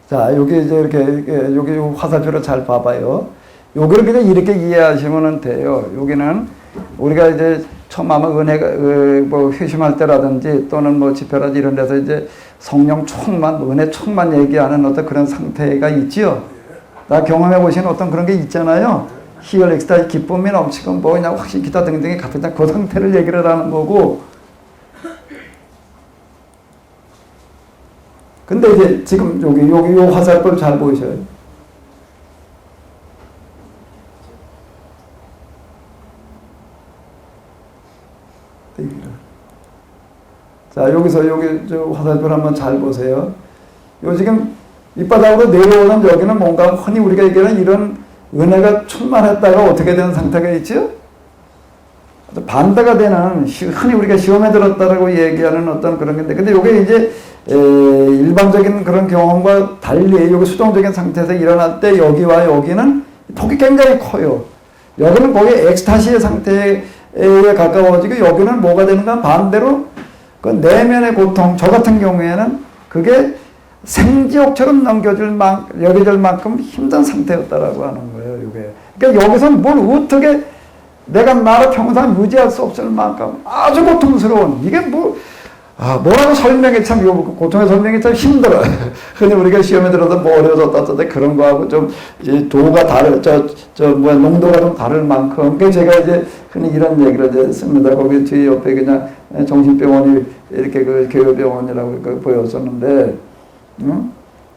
자, 여기 이제 이렇게 여기 화살표를 잘 봐봐요. 여기를 그냥 이렇게 이해하시면 돼요. 여기는 우리가 이제 처음 아마 은혜가 뭐 회심할 때라든지 또는 뭐 집회라든지 이런 데서 이제 성령 충만, 은혜 충만 얘기하는 어떤 그런 상태가 있지요. 나 경험해 보신 어떤 그런 게 있잖아요. 희열 엑스타의 기쁨이 넘치고 뭐 그냥 확실히 기타 등등이 같은 그 상태를 얘기를 하는 거고. 근데 이제 지금 여기 요 화살표 잘 보이셔요. 자, 여기서 여기 저 화살표 한번 잘 보세요. 요 지금 밑바닥으로 내려오는 여기는 뭔가 흔히 우리가 얘기하는 이런 은혜가 충만했다가 어떻게 되는 상태가 있죠? 반대가 되는 흔히 우리가 시험에 들었다라고 얘기하는 어떤 그런 건데, 근데 이게 이제 일반적인 그런 경험과 달리 여기 수동적인 상태에서 일어날 때 여기와 여기는 폭이 굉장히 커요. 여기는 거의 엑스타시의 상태에 가까워지고 여기는 뭐가 되는가 반대로 그 내면의 고통, 저 같은 경우에는 그게 생지옥처럼 여겨질 만큼 힘든 상태였다라고 하는 거예요. 이게. 그러니까 여기서는 뭘 어떻게 내가 나를 평생 유지할 수 없을 만큼 아주 고통스러운 이게 뭐라고 설명이 참 고통의 설명이 참 힘들어요. 흔히 우리가 시험에 들어서 뭐 어려워졌다 그런 거하고 좀 도가 농도가 좀 다를 만큼. 그러니까 제가 이제 흔히 이런 얘기를 이제 씁니다. 거기 뒤에 옆에 그냥 정신병원이 이렇게 그 교회병원이라고 보였었는데,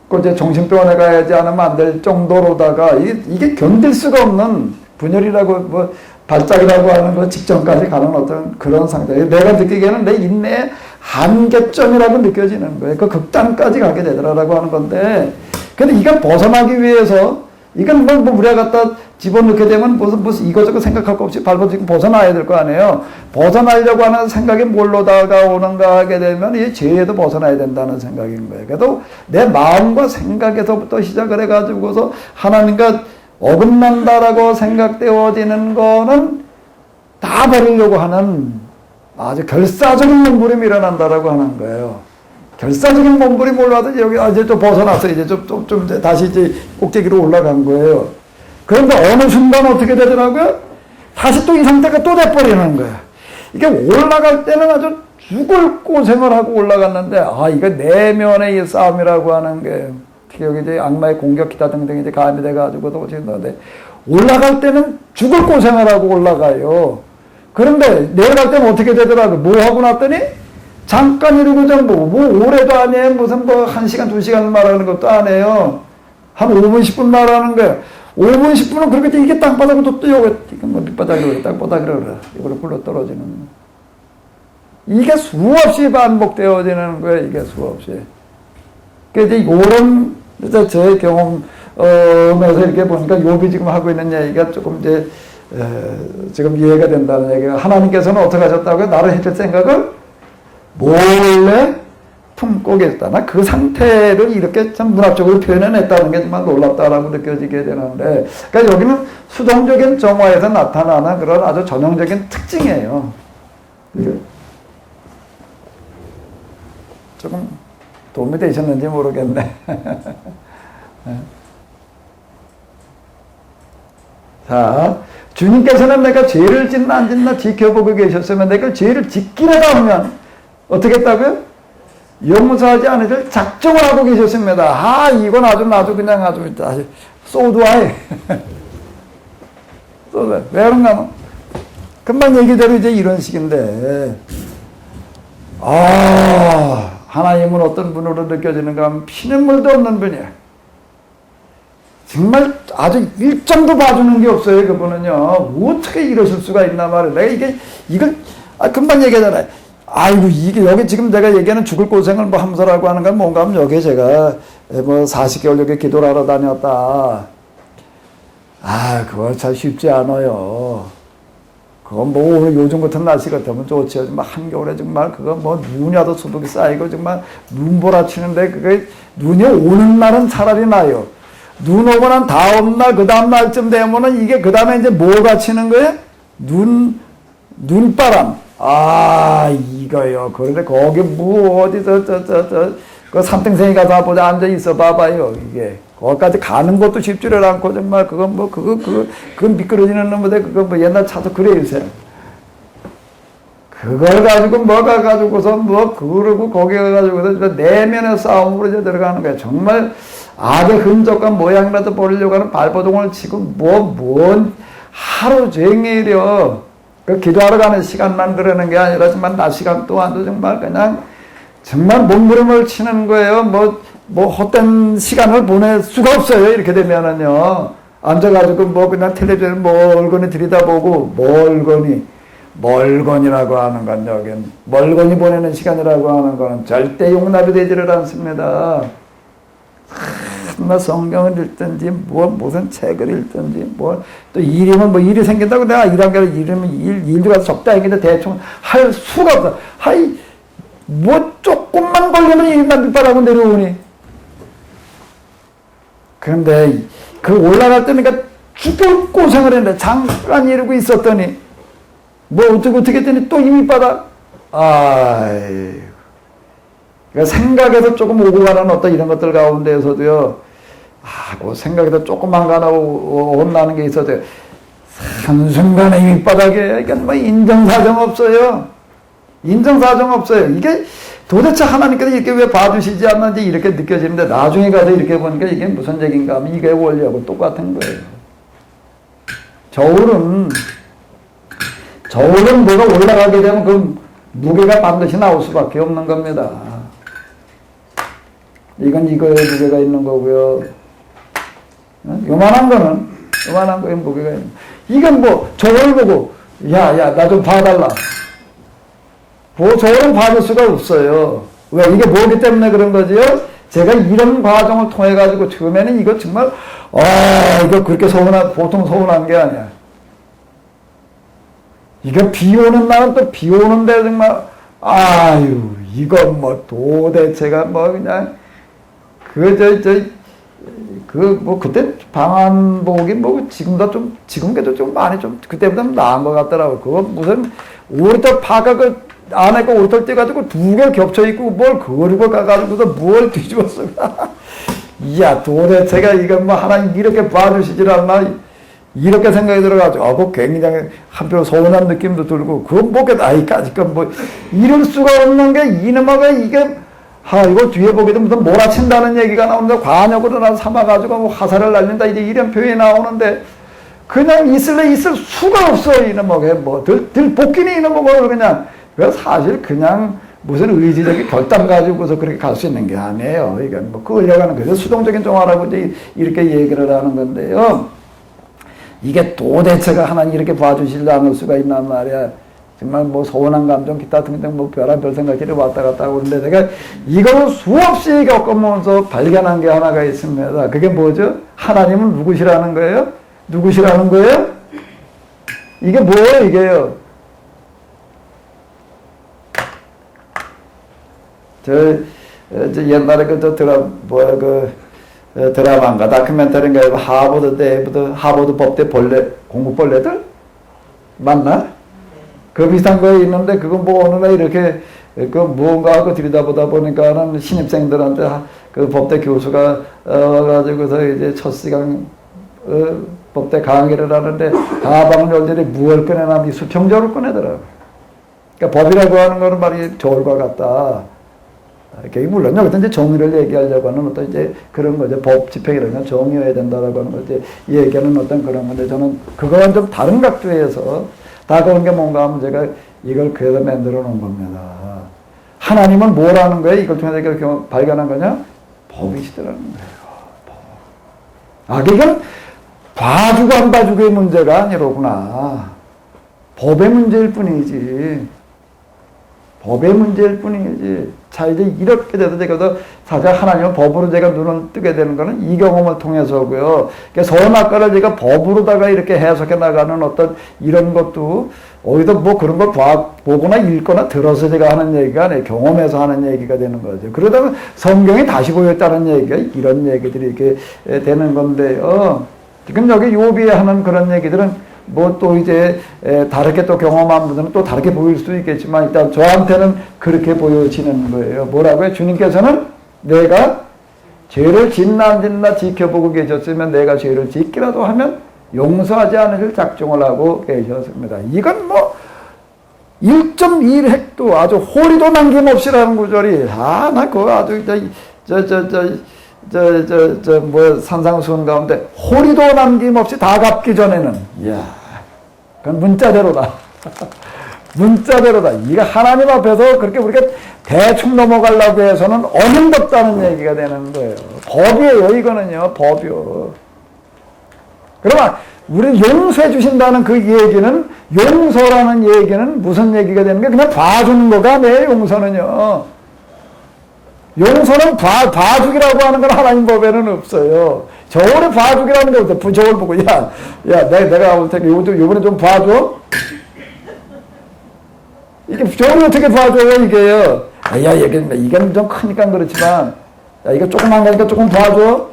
그 이제 정신병원에 가야지 않으면 안 될 정도로다가 이게 견딜 수가 없는 분열이라고 뭐 발작이라고 하는 거 직전까지 가는 어떤 그런 상태. 내가 느끼기에는 내 인내의 한계점이라고 느껴지는 거예요. 그 극단까지 가게 되더라라고 하는 건데, 근데 이걸 벗어나기 위해서 이건 뭐 우리가 갖다 집어넣게 되면 무슨 이것저것 생각할 거 없이 밟아지고 벗어나야 될 거 아니에요. 벗어나려고 하는 생각이 뭘로 다가오는가 하게 되면 이 죄에도 벗어나야 된다는 생각인 거예요. 그래도 내 마음과 생각에서부터 시작을 해가지고서 하나님과 어긋난다라고 생각되어지는 거는 다 버리려고 하는 아주 결사적인 몸부림이 일어난다라고 하는 거예요. 결사적인 몸부림이 올라와서 여기 이제 좀 벗어났어. 이제 좀 다시 이제 꼭대기로 올라간 거예요. 그런데 어느 순간 어떻게 되더라고요? 다시 또 이 상태가 또 돼버리는 거예요. 이게 올라갈 때는 아주 죽을 고생을 하고 올라갔는데, 이거 내면의 이 싸움이라고 하는 게, 여기 이제 악마의 공격 기타 등등 이제 가미 돼가지고도 오시는데, 올라갈 때는 죽을 고생을 하고 올라가요. 그런데 내려갈 때는 어떻게 되더라고요? 뭐 하고 났더니, 잠깐 이러고 뭐 오래도 아니에요. 무슨 1시간, 2시간 말하는 것도 아니에요. 한 5분, 10분 말하는 거예요. 5분, 10분은 그렇게 이게 땅바닥으로 또 요거, 뭐 밑바닥으로, 땅바닥으로 그래. 이거로 굴러 떨어지는. 이게 수없이 반복되어지는 거예요, 이게 수없이. 그래서 요런, 저의 경험에서 이렇게 보니까 욥이 지금 하고 있는 얘기가 조금 이제, 지금 이해가 된다는 얘기가 하나님께서는 어떻게 하셨다고요? 나를 해줄 생각을 몰래 품고 계셨다. 나 그 상태를 이렇게 참 문학적으로 표현해냈다는 게 정말 놀랍다라고 느껴지게 되는데, 그러니까 여기는 수동적인 정화에서 나타나는 그런 아주 전형적인 특징이에요. 조금 도움이 되셨는지 모르겠네. 자, 주님께서는 내가 죄를 짓나 안 짓나 지켜보고 계셨으면 내가 죄를 짓기라도 하면 어떻게 했다고요? 용서하지 않으실 작정을 하고 계셨습니다. 아, 이건 아주 그냥 아주 소드와이. 소드와이. 왜 그런가 하면 금방 얘기대로 이제 이런 식인데, 하나님은 어떤 분으로 느껴지는가 하면 피눈물도 없는 분이야. 정말 아주 일점도 봐주는 게 없어요, 그분은요. 어떻게 이러실 수가 있나 말이야. 내가 이걸, 금방 얘기하잖아요. 아이고, 이게, 여기 지금 내가 얘기하는 죽을 고생을 뭐 함서라고 하는 건 뭔가 하면 여기 제가 뭐 40개월 여기 기도를 하러 다녔다. 그거 참 쉽지 않아요. 그건 뭐 오늘 요즘 같은 날씨 같으면 좋지요. 정말 한겨울에 정말 그거 뭐 눈이 와도 수북이 쌓이고 정말 눈보라치는데 그게 눈이 오는 날은 차라리 나요. 눈 오고 난 다음 날, 그 다음 날쯤 되면은 이게 그 다음에 이제 뭐가 치는 거예요? 눈바람. 이거요. 그런데 거기 뭐 어디서 그 삼등생이 가서 한번 앉아 있어 봐봐요. 이게. 거기까지 가는 것도 쉽지를 않고 정말 그건 뭐 그 미끄러지는 놈인데 그거 뭐 옛날 차도 그래 있어요. 그걸 가지고 뭐가 가지고서 뭐 그러고 거기 가가지고서 내면의 싸움으로 이제 들어가는 거야. 정말 악의 흔적과 모양이라도 보려고 하는 발버둥을 치고 뭔 하루 종일이요. 그 기도하러 가는 시간만 그러는 게 아니라 정말 낮 시간 동안도 정말 그냥 정말 몸부림을 치는 거예요. 뭐 헛된 시간을 보낼 수가 없어요. 이렇게 되면은요. 앉아가지고 뭐 그냥 텔레비전 멀거니 들여다보고 멀거니라고 하는 건 여긴 멀거니 보내는 시간이라고 하는 건 절대 용납이 되지를 않습니다. 성경을 읽든지 무슨 책을 읽든지 또 일이면 뭐 일이 생긴다고 내가 일한 게 일이면 일도 가서 적다 얘기인데 대충 할 수가 없어. 뭐 조금만 걸리면 일만 밑바닥으로 내려오니. 그런데 그 올라갈 때는 그러니까 죽을 고생을 했는데 잠깐 이러고 있었더니 뭐 어떻게 했더니 또 이 밑바닥. 그러니까 생각에서 조금 오고 가는 어떤 이런 것들 가운데에서도요. 그 생각에서 조금만 가나 온다는 게 있어도 한순간에 이 밑바닥에 그러니까 뭐 인정사정 없어요. 인정사정 없어요. 이게 도대체 하나님께서 이렇게 왜 봐주시지 않는지 이렇게 느껴지는데 나중에 가서 이렇게 보니까 이게 무슨 얘기인가 하면 이게 원리하고 똑같은 거예요. 저울은 뭐가 올라가게 되면 그 무게가 반드시 나올 수밖에 없는 겁니다. 이건 이거에 무게가 있는 거고요. 요만한 거에 무게가 있는. 이건 뭐 저울 보고 야 나 좀 봐달라. 저울은 봐줄 수가 없어요. 왜? 이게 뭐기 때문에 그런 거지요? 제가 이런 과정을 통해 가지고 처음에는 이거 정말 이거 그렇게 보통 서운한 게 아니야. 이거 비 오는 날은 또 비 오는데 정말 이건 뭐 도대체가 뭐 그냥 그때 방한복이 뭐 지금께도 좀 많이 좀 그때보다 나은 것 같더라고. 그거 무슨 오리털 파가 그 안에 그 오리털 떼가지고 두 개 겹쳐 있고 뭘 그리고 가가지고서 뭘 뒤집었어. 이야 도대체가 이건 뭐 하나님 이렇게 봐주시질 않나 이렇게 생각이 들어가지고 그거 굉장히 한편 서운한 느낌도 들고 그건 뭐겠다 아이까지 뭐 이럴 수가 없는 게 이놈아가 이게 이거 뒤에 보게 되면 무슨 몰아친다는 얘기가 나오는데 관역으로 나 삼아가지고 뭐 화살을 날린다 이런 표현이 나오는데 그냥 있을 수가 없어 이놈아가 들 복귀는 이놈아가 그냥 사실 그냥 무슨 의지적인 결단 가지고서 그렇게 갈 수 있는 게 아니에요. 이건 뭐 끌려가는 거죠. 수동적인 정화라고 이제 이렇게 얘기를 하는 건데요. 이게 도대체가 하나님 이렇게 봐주시지 않을 수가 있단 말이야. 정말 뭐 서운한 감정 기타 등등 뭐 별의별 생각들이 왔다 갔다 하고 그러는데 내가 이걸 수없이 겪으면서 발견한 게 하나가 있습니다. 그게 뭐죠? 하나님은 누구시라는 거예요? 누구시라는 거예요? 이게 뭐예요, 이게요? 저 옛날에 드라마인가 다큐멘터리인가 하버드 법대 공부벌레들 맞나? 그 비슷한 거 있는데 그거 뭐 어느 날 이렇게 그 무언가 하고 들여다보다 보니까는 신입생들한테 그 법대 교수가 와가지고서 이제 첫 시간 법대 강의를 하는데 가방을 열더니 무얼 꺼내나 수평적으로 꺼내더라고요. 그러니까 법이라고 하는 거는 말이 저울과 같다. 그게 물론 여기서 이제 정의를 얘기하려고 하는 어떤 이제 그런 거죠. 법 집행이라는 건 정의여야 된다라고 하는 거지. 얘기하는 어떤 그런 건데 저는 그거와는 좀 다른 각도에서 다가온 게 뭔가 하면 제가 이걸 그래서 만들어 놓은 겁니다. 하나님은 뭐라는 거예요? 이걸 통해서 이걸 발견한 거냐? 법이시더라는 거예요. 법. 이건 봐주고 안 봐주고의 문제가 아니로구나. 법의 문제일 뿐이지. 법의 문제일 뿐이지. 자, 이제 이렇게 돼서 제가 사실 하나님은 법으로 제가 눈을 뜨게 되는 거는 이 경험을 통해서고요. 그러니까 서론학과를 제가 법으로다가 이렇게 해석해 나가는 어떤 이런 것도 어디서 뭐 그런 걸 보거나 읽거나 들어서 제가 하는 얘기가 아니에요. 경험해서 하는 얘기가 되는 거죠. 그러다가 성경이 다시 보였다는 얘기가 이런 얘기들이 이렇게 되는 건데요. 지금 여기 욥이 하는 그런 얘기들은 뭐 또 이제 다르게 또 경험한 분들은 또 다르게 보일 수도 있겠지만 일단 저한테는 그렇게 보여지는 거예요. 뭐라고요? 주님께서는 내가 죄를 짓나 지켜보고 계셨으면 내가 죄를 짓기라도 하면 용서하지 않으실 작정을 하고 계셨습니다. 이건 뭐 1.1획도 아주 호리도 남김없이라는 구절이 나 그거 아주 산상수훈 가운데 호리도 남김없이 다 갚기 전에는 이야 그건 문자대로다. 문자대로다. 이거 하나님 앞에서 그렇게 우리가 대충 넘어가려고 해서는 어림없다는 얘기가 되는 거예요. 법이에요, 이거는요. 법이요. 그러면 우리 용서해 주신다는 그 얘기는 용서라는 얘기는 무슨 얘기가 되는 게 그냥 봐주는 거가 아니에요, 용서는요. 용서는 봐주기라고 하는 건 하나님 법에는 없어요. 저울에 봐주기라는 게 없어요. 저울 보고, 내가 올 테니까 요번에 좀 봐줘? 이게 저울이 어떻게 봐줘요, 이게요? 이건 좀 크니까 그렇지만, 이거 조그만 거니까 조금 봐줘?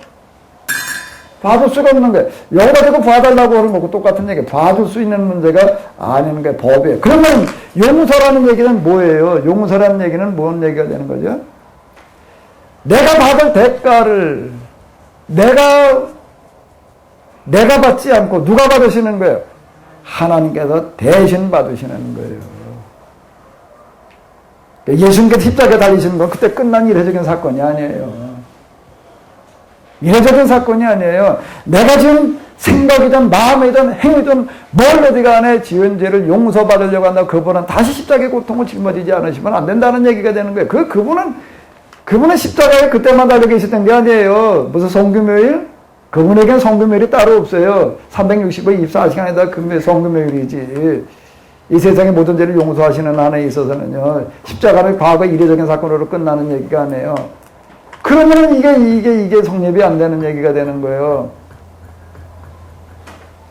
봐줄 수가 없는 거예요. 여기다 대고 봐달라고 하는 거고 똑같은 얘기예요. 봐줄 수 있는 문제가 아닌 게 법이에요. 그러면 용서라는 얘기는 뭐예요? 용서라는 얘기는 뭔 얘기가 되는 거죠? 내가 받을 대가를 내가 받지 않고 누가 받으시는 거예요? 하나님께서 대신 받으시는 거예요. 예수님께서 십자가에 달리시는 건 그때 끝난 이례적인 사건이 아니에요. 이례적인 사건이 아니에요. 내가 지금 생각이든 마음이든 행위든 뭘 어디 간에 지은 죄를 용서받으려고 한다고 그분은 다시 십자가의 고통을 짊어지지 않으시면 안 된다는 얘기가 되는 거예요. 그분은 십자가에 그때만 달려 계셨던 게 아니에요. 무슨 성금요일? 그분에겐 성금요일이 따로 없어요. 365일 24시간에다 성금요일이지. 이 세상의 모든 죄를 용서하시는 한에 있어서는요. 십자가는 과거 이례적인 사건으로 끝나는 얘기가 아니에요. 그러면 이게 성립이 안 되는 얘기가 되는 거예요.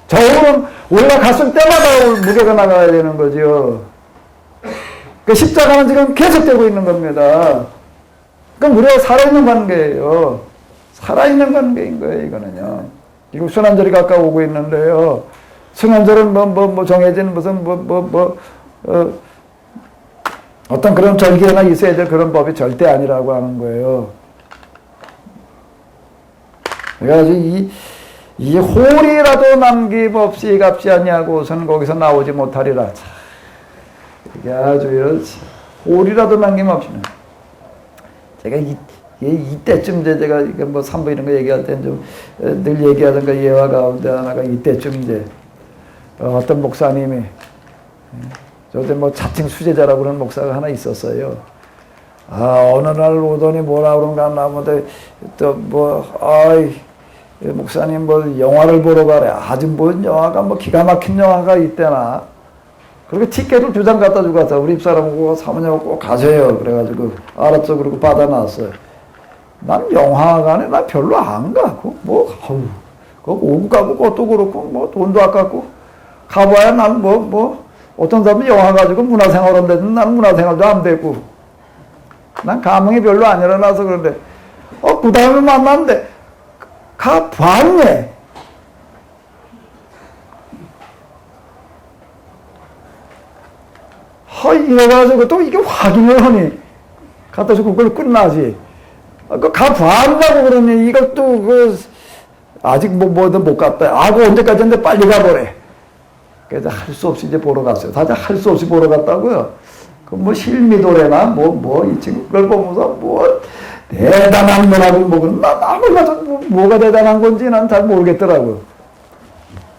저울은 올라갔을 때마다 무게가 나가야 되는 거죠. 그 십자가는 지금 계속되고 있는 겁니다. 그럼 우리가 살아있는 관계예요. 살아있는 관계인 거예요, 이거는요. 지금 순환절이 가까워오고 있는데요. 순환절은 정해진 무슨 어떤 그런 절기나 있어야 될 그런 법이 절대 아니라고 하는 거예요. 그래가지고 이 홀이라도 남김없이 갚지 아니하고서는 거기서 나오지 못하리라. 참, 이게 아주 홀이라도 남김없이는. 제가 이때쯤 제가 뭐 3부 이런 거 얘기할 때 좀 늘 얘기하던 거 예화 가운데 하나가 이때쯤 이제 어떤 목사님이 저때 뭐 자칭 수제자라고 그러는 목사가 하나 있었어요. 어느 날 오더니 뭐라 그런가 하나 보다 목사님 뭐 영화를 보러 가래. 아주 뭐 영화가 뭐 기가 막힌 영화가 있대나. 그리고 티켓을 2장 갖다 주고 갔다. 우리 집사람하고 사모님하고 꼭 가세요. 그래가지고 알았죠. 그리고 받아놨어요. 난 영화관에 나 별로 안 가고 뭐 그 오고 가고 그것도 그렇고 뭐 돈도 아깝고 가봐야 난 뭐 어떤 사람은 영화 가지고 문화생활 한다는데 난 문화생활도 안 되고 난 감흥이 별로 안 일어나서 그런데 그 다음에 만났는데 가 봤네. 이래가지고 또 이게 확인을 하니 갖다 주고 그걸 끝나지. 가 봤다고 그러니 이것도 아직 뭐든 못 갔다. 그 언제까지인데 빨리 가보래. 그래서 할 수 없이 이제 보러 갔어요. 다들 할 수 없이 보러 갔다고요. 그 뭐 실미도래나 이 친구 그걸 보면서 뭐 대단한 거라고 나 몰라서 뭐가 대단한 건지 난 잘 모르겠더라고요.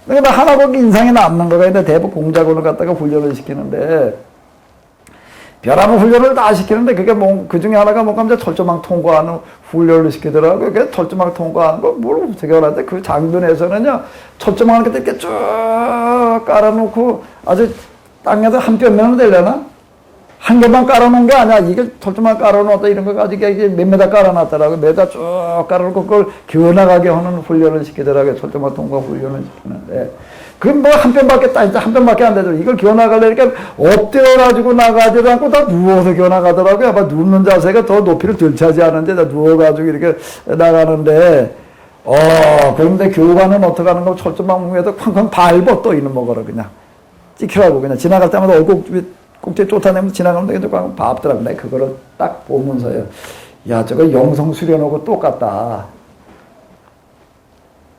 근데 하나 보기 인상이 남는 거가 있는데 대북 공작원을 갖다가 훈련을 시키는데 벼라무 훈련을 다 시키는데 그게 그 중에 하나가 이제 철조망 통과하는 훈련을 시키더라고요. 그게 철조망 통과하는 거 뭘 어떻게 하는데 그 장군에서는요 철조망을 이렇게 쭉 깔아놓고 아주 땅에서 한 뼘면 되려나? 한 개만 깔아놓은 게 아니야. 이게 철조망 깔아놓았다 이런 거 가지고 이게 몇 메다 깔아놨더라고요. 메다 쭉 깔아놓고 그걸 기어나가게 하는 훈련을 시키더라고요. 철조망 통과 훈련을 시키는데. 그건 뭐 한 뼘밖에 한 뼘밖에 안 되죠. 이걸 기어나가려니까 엎드려가지고 나가지도 않고 다 누워서 기어나가더라고요. 아마 눕는 자세가 더 높이를 덜 차지하는데 다 누워가지고 이렇게 나가는데 그런데 교관은 어떻게 하는 거 철조망 위에다 쾅쾅 밟아 또 있는 먹어라 그냥 찍히라고 그냥 지나갈 때마다 꼭지에 쫓아내면서 지나가면 되게 꽝 밟더라고. 내가 그거를 딱 보면서요. 야 저거 영성 수련하고 똑같다.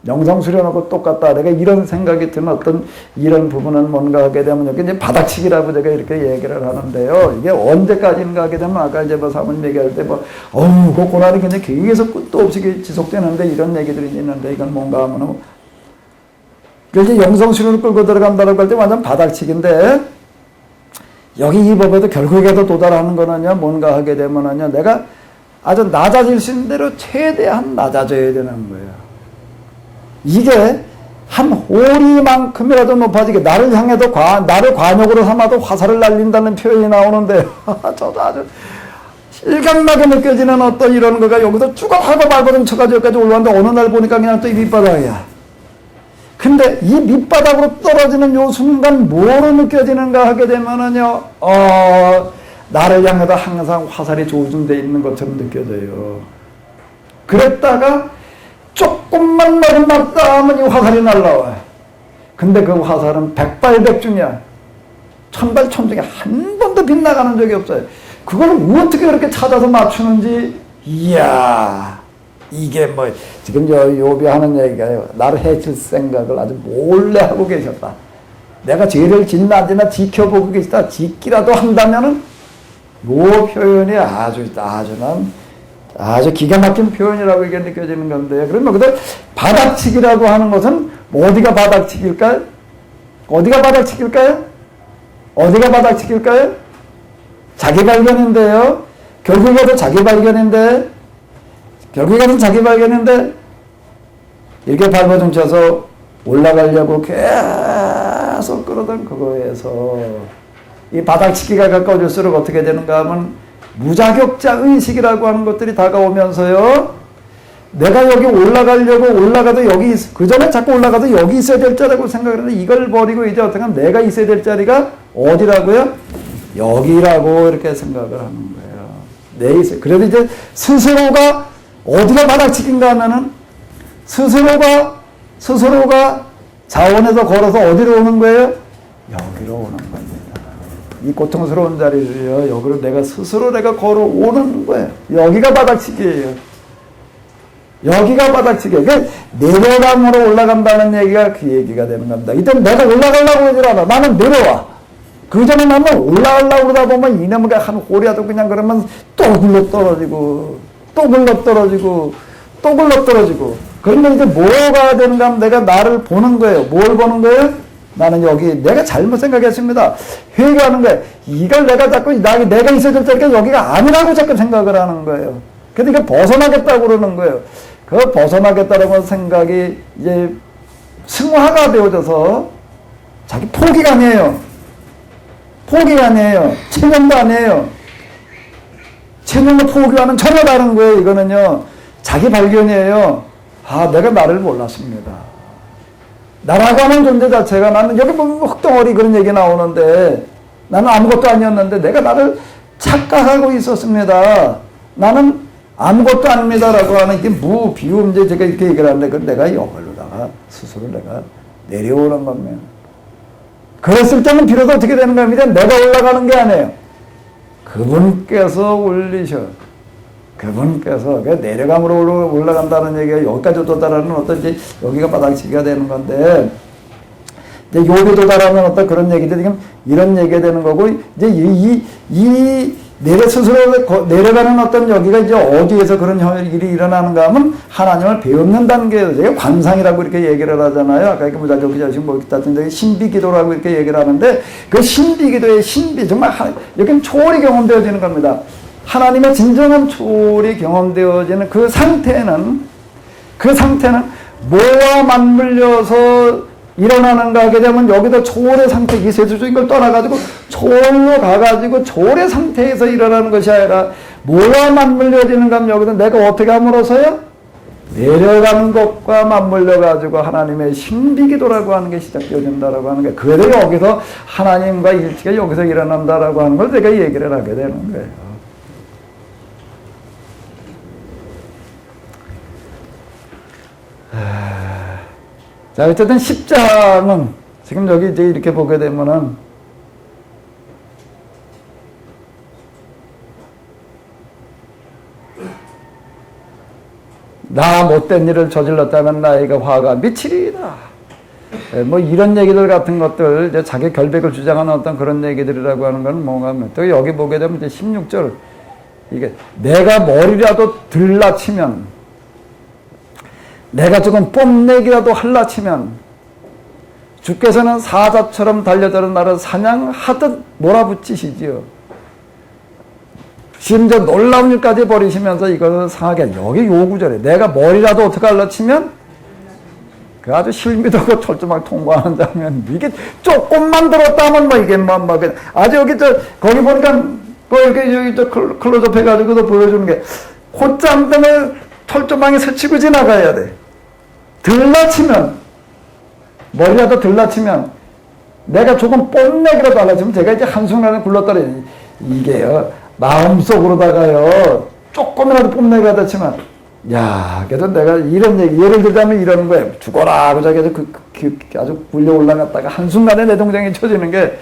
영상 수련하고 똑같다. 내가 이런 생각이 드는 어떤 이런 부분은 뭔가 하게 되면 여기 이제 바닥치기라고 제가 이렇게 얘기를 하는데요. 이게 언제까지인가 하게 되면 아까 이제 사모님 얘기할 때 그 고난이 그냥 계속 끝도 없이 지속되는데 이런 얘기들이 있는데 이건 뭔가 하면은 이제 영상 수련을 끌고 들어간다고 할 때 완전 바닥치기인데 여기 이 법에도 결국에도 도달하는 거는요. 뭔가 하게 되면은요. 내가 아주 낮아질 수 있는 대로 최대한 낮아져야 되는 거예요. 이게 한 호리만큼이라도 높아지게 나를 향해도 나를 관역으로 삼아도 화살을 날린다는 표현이 나오는데 저도 아주 실감나게 느껴지는 어떤 이런 거가 여기서 쭈걱하고 발버둥 쳐가지고 여기까지 올라왔는데 어느 날 보니까 그냥 또 이 밑바닥이야. 근데 이 밑바닥으로 떨어지는 요 순간 뭐로 느껴지는가 하게 되면은요 나를 향해도 항상 화살이 조준되어 있는 것처럼 느껴져요. 그랬다가 조금만 내리막다 하면 이 화살이 날라와요. 근데 그 화살은 백발백중이야. 천발천중에 한 번도 빗나가는 적이 없어요. 그걸 어떻게 그렇게 찾아서 맞추는지 이야 이게 지금 요비 하는 얘기가요. 나를 해칠 생각을 아주 몰래 하고 계셨다. 내가 죄를 짓나 안 짓나 지켜보고 계시다. 짓기라도 한다면은 요 표현이 아주 기가 막힌 표현이라고 이게 느껴지는 건데, 그러면 그들 바닥치기라고 하는 것은 어디가 바닥치기일까요? 어디가 바닥치기일까요? 어디가 바닥치기일까요? 자기 발견인데요. 결국에도 자기 발견인데, 이렇게 발버둥 쳐서 올라가려고 계속 끌어던 그거에서 이 바닥치기가 가까워질수록 어떻게 되는가 하면 무자격자 의식이라고 하는 것들이 다가오면서요. 내가 여기 올라가도 여기 그 전에 자꾸 올라가도 여기 있어야 될 자라고 생각을 했는데 이걸 버리고 이제 어떻게 하면 내가 있어야 될 자리가 어디라고요? 여기라고 이렇게 생각을 하는 거예요. 그래도 이제 스스로가 어디가 바닥치기인가 하면은 스스로가 자원에서 걸어서 어디로 오는 거예요? 여기로 오는 겁니다. 이 고통스러운 자리를요, 여기로 내가 스스로 걸어오는 거예요. 여기가 바닥치기예요. 여기가 바닥치기예요. 그러니까 내려감으로 올라간다는 얘기가 그 얘기가 되는 겁니다. 이때 내가 올라가려고 하질 않아. 나는 내려와. 그 전에 나는 올라가려고 그러다 보면 이놈의 한 호리라도 그냥 그러면 또 굴러 떨어지고, 그러면 이제 뭐가 되는가 하면 내가 나를 보는 거예요. 뭘 보는 거예요? 나는 여기 내가 잘못 생각했습니다. 회개하는 거예요. 이걸 내가 자꾸 내가 있어야 될 때가 여기가 아니라고 자꾸 생각을 하는 거예요. 근데 이거 벗어나겠다고 그러는 거예요. 그 벗어나겠다는 생각이 이제 승화가 되어져서 자기 포기가 아니에요. 포기가 아니에요. 체념도 아니에요. 체념과 포기와는 전혀 다른 거예요. 이거는요. 자기 발견이에요. 아, 내가 나를 몰랐습니다. 나라고 하는 존재 자체가 나는 여기 보면 흙덩어리 그런 얘기 나오는데 나는 아무것도 아니었는데 내가 나를 착각하고 있었습니다. 나는 아무것도 아닙니다라고 하는 이게 무비움 이제 제가 이렇게 얘기를 하는데 그 내가 이걸로다가 스스로 내가 내려오는 겁니다. 그랬을 때는 비로소 어떻게 되는 겁니다. 내가 올라가는 게 아니에요. 그분께서 올리셔. 그분께서 내려감으로 올라간다는 얘기가 여기까지 도달하는 어떤 이제 여기가 바닥치기가 되는 건데 이제 여기 도달하면 어떤 그런 얘기들이 지금 이런 얘기가 되는 거고 이제 이 내려 스스로 내려가는 어떤 여기가 이제 어디에서 그런 일이 일어나는가 하면 하나님을 배우는 단계에서 제가 관상이라고 이렇게 얘기를 하잖아요. 아까 이렇게 무작정 자식 뭐 있다든지 신비기도라고 이렇게 얘기를 하는데 그 신비기도의 신비 정말 여기는 초월이 경험되어지는 겁니다. 하나님의 진정한 초월이 경험되어지는 그 상태는 뭐와 맞물려서 일어나는가 하게 되면 여기도 초월의 상태, 이 세수적인 걸 떠나가지고 초월로 가가지고 초월의 상태에서 일어나는 것이 아니라 뭐와 맞물려지는가 하면 여기도 내가 어떻게 함으로써요? 내려가는 것과 맞물려가지고 하나님의 신비기도라고 하는 게 시작되어진다라고 하는 게 그래도 여기서 하나님과 일치가 여기서 일어난다라고 하는 걸 제가 얘기를 하게 되는 거예요. 자, 어쨌든 10장은 지금 여기 이제 이렇게 보게 되면은 나 못된 일을 저질렀다면 나에게 화가 미치리이다. 뭐 이런 얘기들 같은 것들 이제 자기 결백을 주장하는 어떤 그런 얘기들이라고 하는 건 뭔가 하면 또 여기 보게 되면 이제 16절 이게 내가 머리라도 들라치면 내가 조금 뽐내기라도 할라치면 주께서는 사자처럼 달려드는 나를 사냥하듯 몰아붙이시지요. 심지어 놀라운 일까지 벌이시면서 이것을 상하게 여기 요 구절에 내가 머리라도 어떻게 할라치면 그 아주 실미도고 철조망 통과하는 장면 이게 조금만 들었다면 뭐 이게 뭐 아주 여기 거기 보니까 뭐 이렇게 여기 클로즈업 해가지고도 보여주는 게 콧장등을 철조망에 스치고 지나가야 돼. 들라치면 머리라도 들라치면 내가 조금 뽐내기라도 하려면 제가 이제 한순간에 굴렀더니 이게요 마음속으로다가요 조금이라도 뽐내기라도 치면 야 그래도 내가 이런 얘기 예를 들자면 이러는 거예요. 죽어라 하고 자기가 아주 굴려 올라갔다가 한순간에 내 동생이 쳐지는 게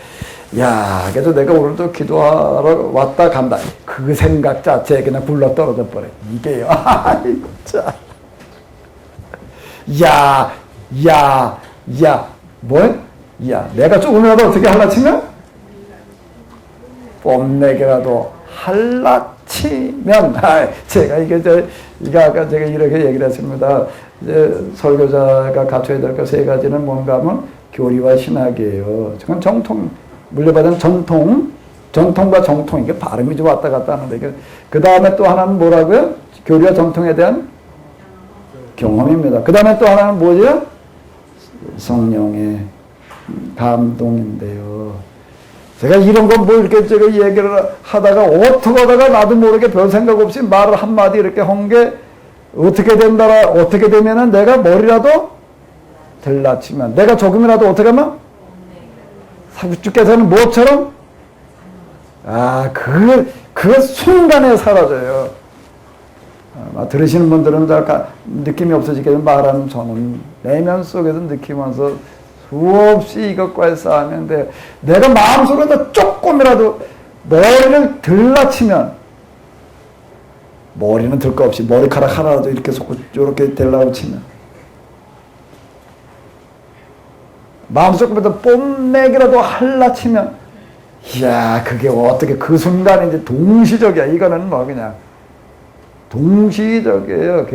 야 그래도 내가 오늘도 기도하러 왔다 간다 그 생각 자체에 그냥 굴러 떨어져 버려 이게요. 아이고 참 내가 조금이라도 어떻게 할라치면? 뽐내기라도 할라치면, 제가 이게 아까 제가 이렇게 얘기를 했습니다. 이제 설교자가 갖춰야 될 것 세 가지는 뭔가 하면 교리와 신학이에요. 지금 물려받은 전통과 정통, 이게 발음이 좀 왔다 갔다 하는데, 그 다음에 또 하나는 뭐라고요? 교리와 정통에 대한 경험입니다. 그 다음에 또 하나는 뭐죠? 성령의 감동인데요. 제가 이런 거 뭐 이렇게 제가 얘기를 하다가 어떻게 하다가 나도 모르게 별 생각 없이 말을 한마디 이렇게 한 게 어떻게 되면은 내가 머리라도 들라치면 내가 조금이라도 어떻게 하면 주께서는 뭐처럼 그 순간에 사라져요. 들으시는 분들은 느낌이 없어지겠지만 말하는 저는 내면 속에서 느끼면서 수없이 이것과의 싸움인데 내가 마음속에서 조금이라도 머리를 들라치면 머리는 들 거 없이 머리카락 하나라도 이렇게 이렇게 들라고 치면 마음속에서 뽐내기라도 할라치면 이야 그게 어떻게 그 순간에 이제 동시적이야. 이거는 뭐 그냥 동시적이에요.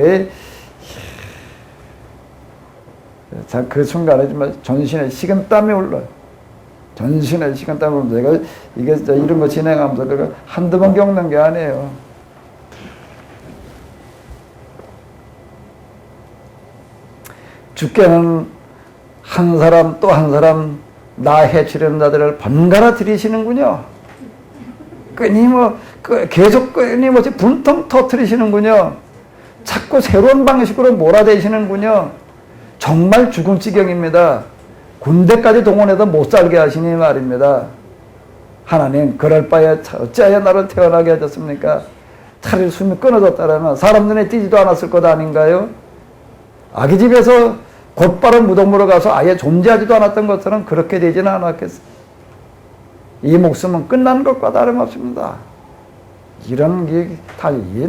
자, 그 순간에 정말 전신에 식은땀이 올라요. 전신에 식은땀이 올라요. 내가 이게 이런 거 진행하면서 그걸 한두 번 겪는 게 아니에요. 주께는 한 사람 또 한 사람 나 해치려는 자들을 번갈아 들이시는군요. 계속 끊임없이 분통 터뜨리시는군요. 자꾸 새로운 방식으로 몰아대시는군요. 정말 죽음 지경입니다. 군대까지 동원해서 못 살게 하시니 말입니다. 하나님, 그럴 바에 어찌하여 나를 태어나게 하셨습니까? 차라리 숨이 끊어졌다면 사람 눈에 띄지도 않았을 것 아닌가요? 아기 집에서 곧바로 무덤으로 가서 아예 존재하지도 않았던 것처럼 그렇게 되지는 않았겠어요. 이 목숨은 끝난 것과 다름없습니다. 이런 게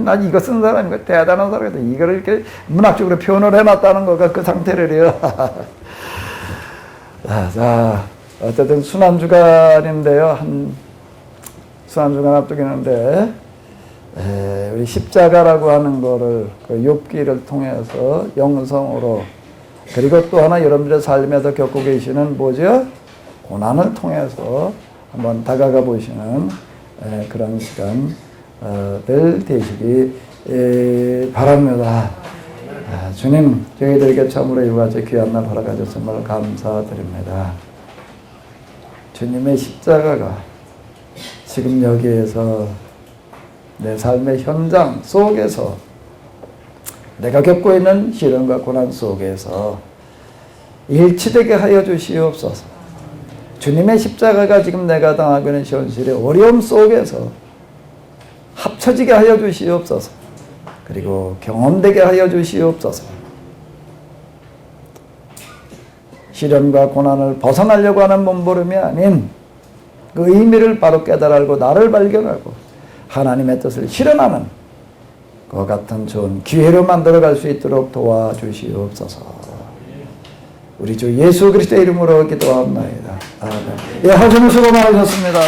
난 이거 쓴 사람이고 대단한 사람이다. 이걸 이렇게 문학적으로 표현을 해놨다는 거가 그 상태를요. 자, 어쨌든 순환주간인데요. 순환주간 앞두기는데 우리 십자가라고 하는 거를 그 욥기를 통해서 영성으로, 그리고 또 하나 여러분들의 삶에서 겪고 계시는 뭐죠? 고난을 통해서 한번 다가가 보시는 그런 시간 될 되시기 바랍니다. 주님, 저희들에게 참으로 이와 같이 귀한 날 허락하셨음을 감사드립니다. 주님의 십자가가 지금 여기에서 내 삶의 현장 속에서 내가 겪고 있는 시련과 고난 속에서 일치되게 하여 주시옵소서. 주님의 십자가가 지금 내가 당하고 있는 현실의 어려움 속에서 합쳐지게 하여 주시옵소서. 그리고 경험되게 하여 주시옵소서. 시련과 고난을 벗어나려고 하는 몸부림이 아닌 그 의미를 바로 깨달아 알고 나를 발견하고 하나님의 뜻을 실현하는 그 같은 좋은 기회로 만들어갈 수 있도록 도와주시옵소서. 우리 주 예수 그리스도의 이름으로 기도합니다. 아멘. 예, 하시는 수고 많으셨습니다.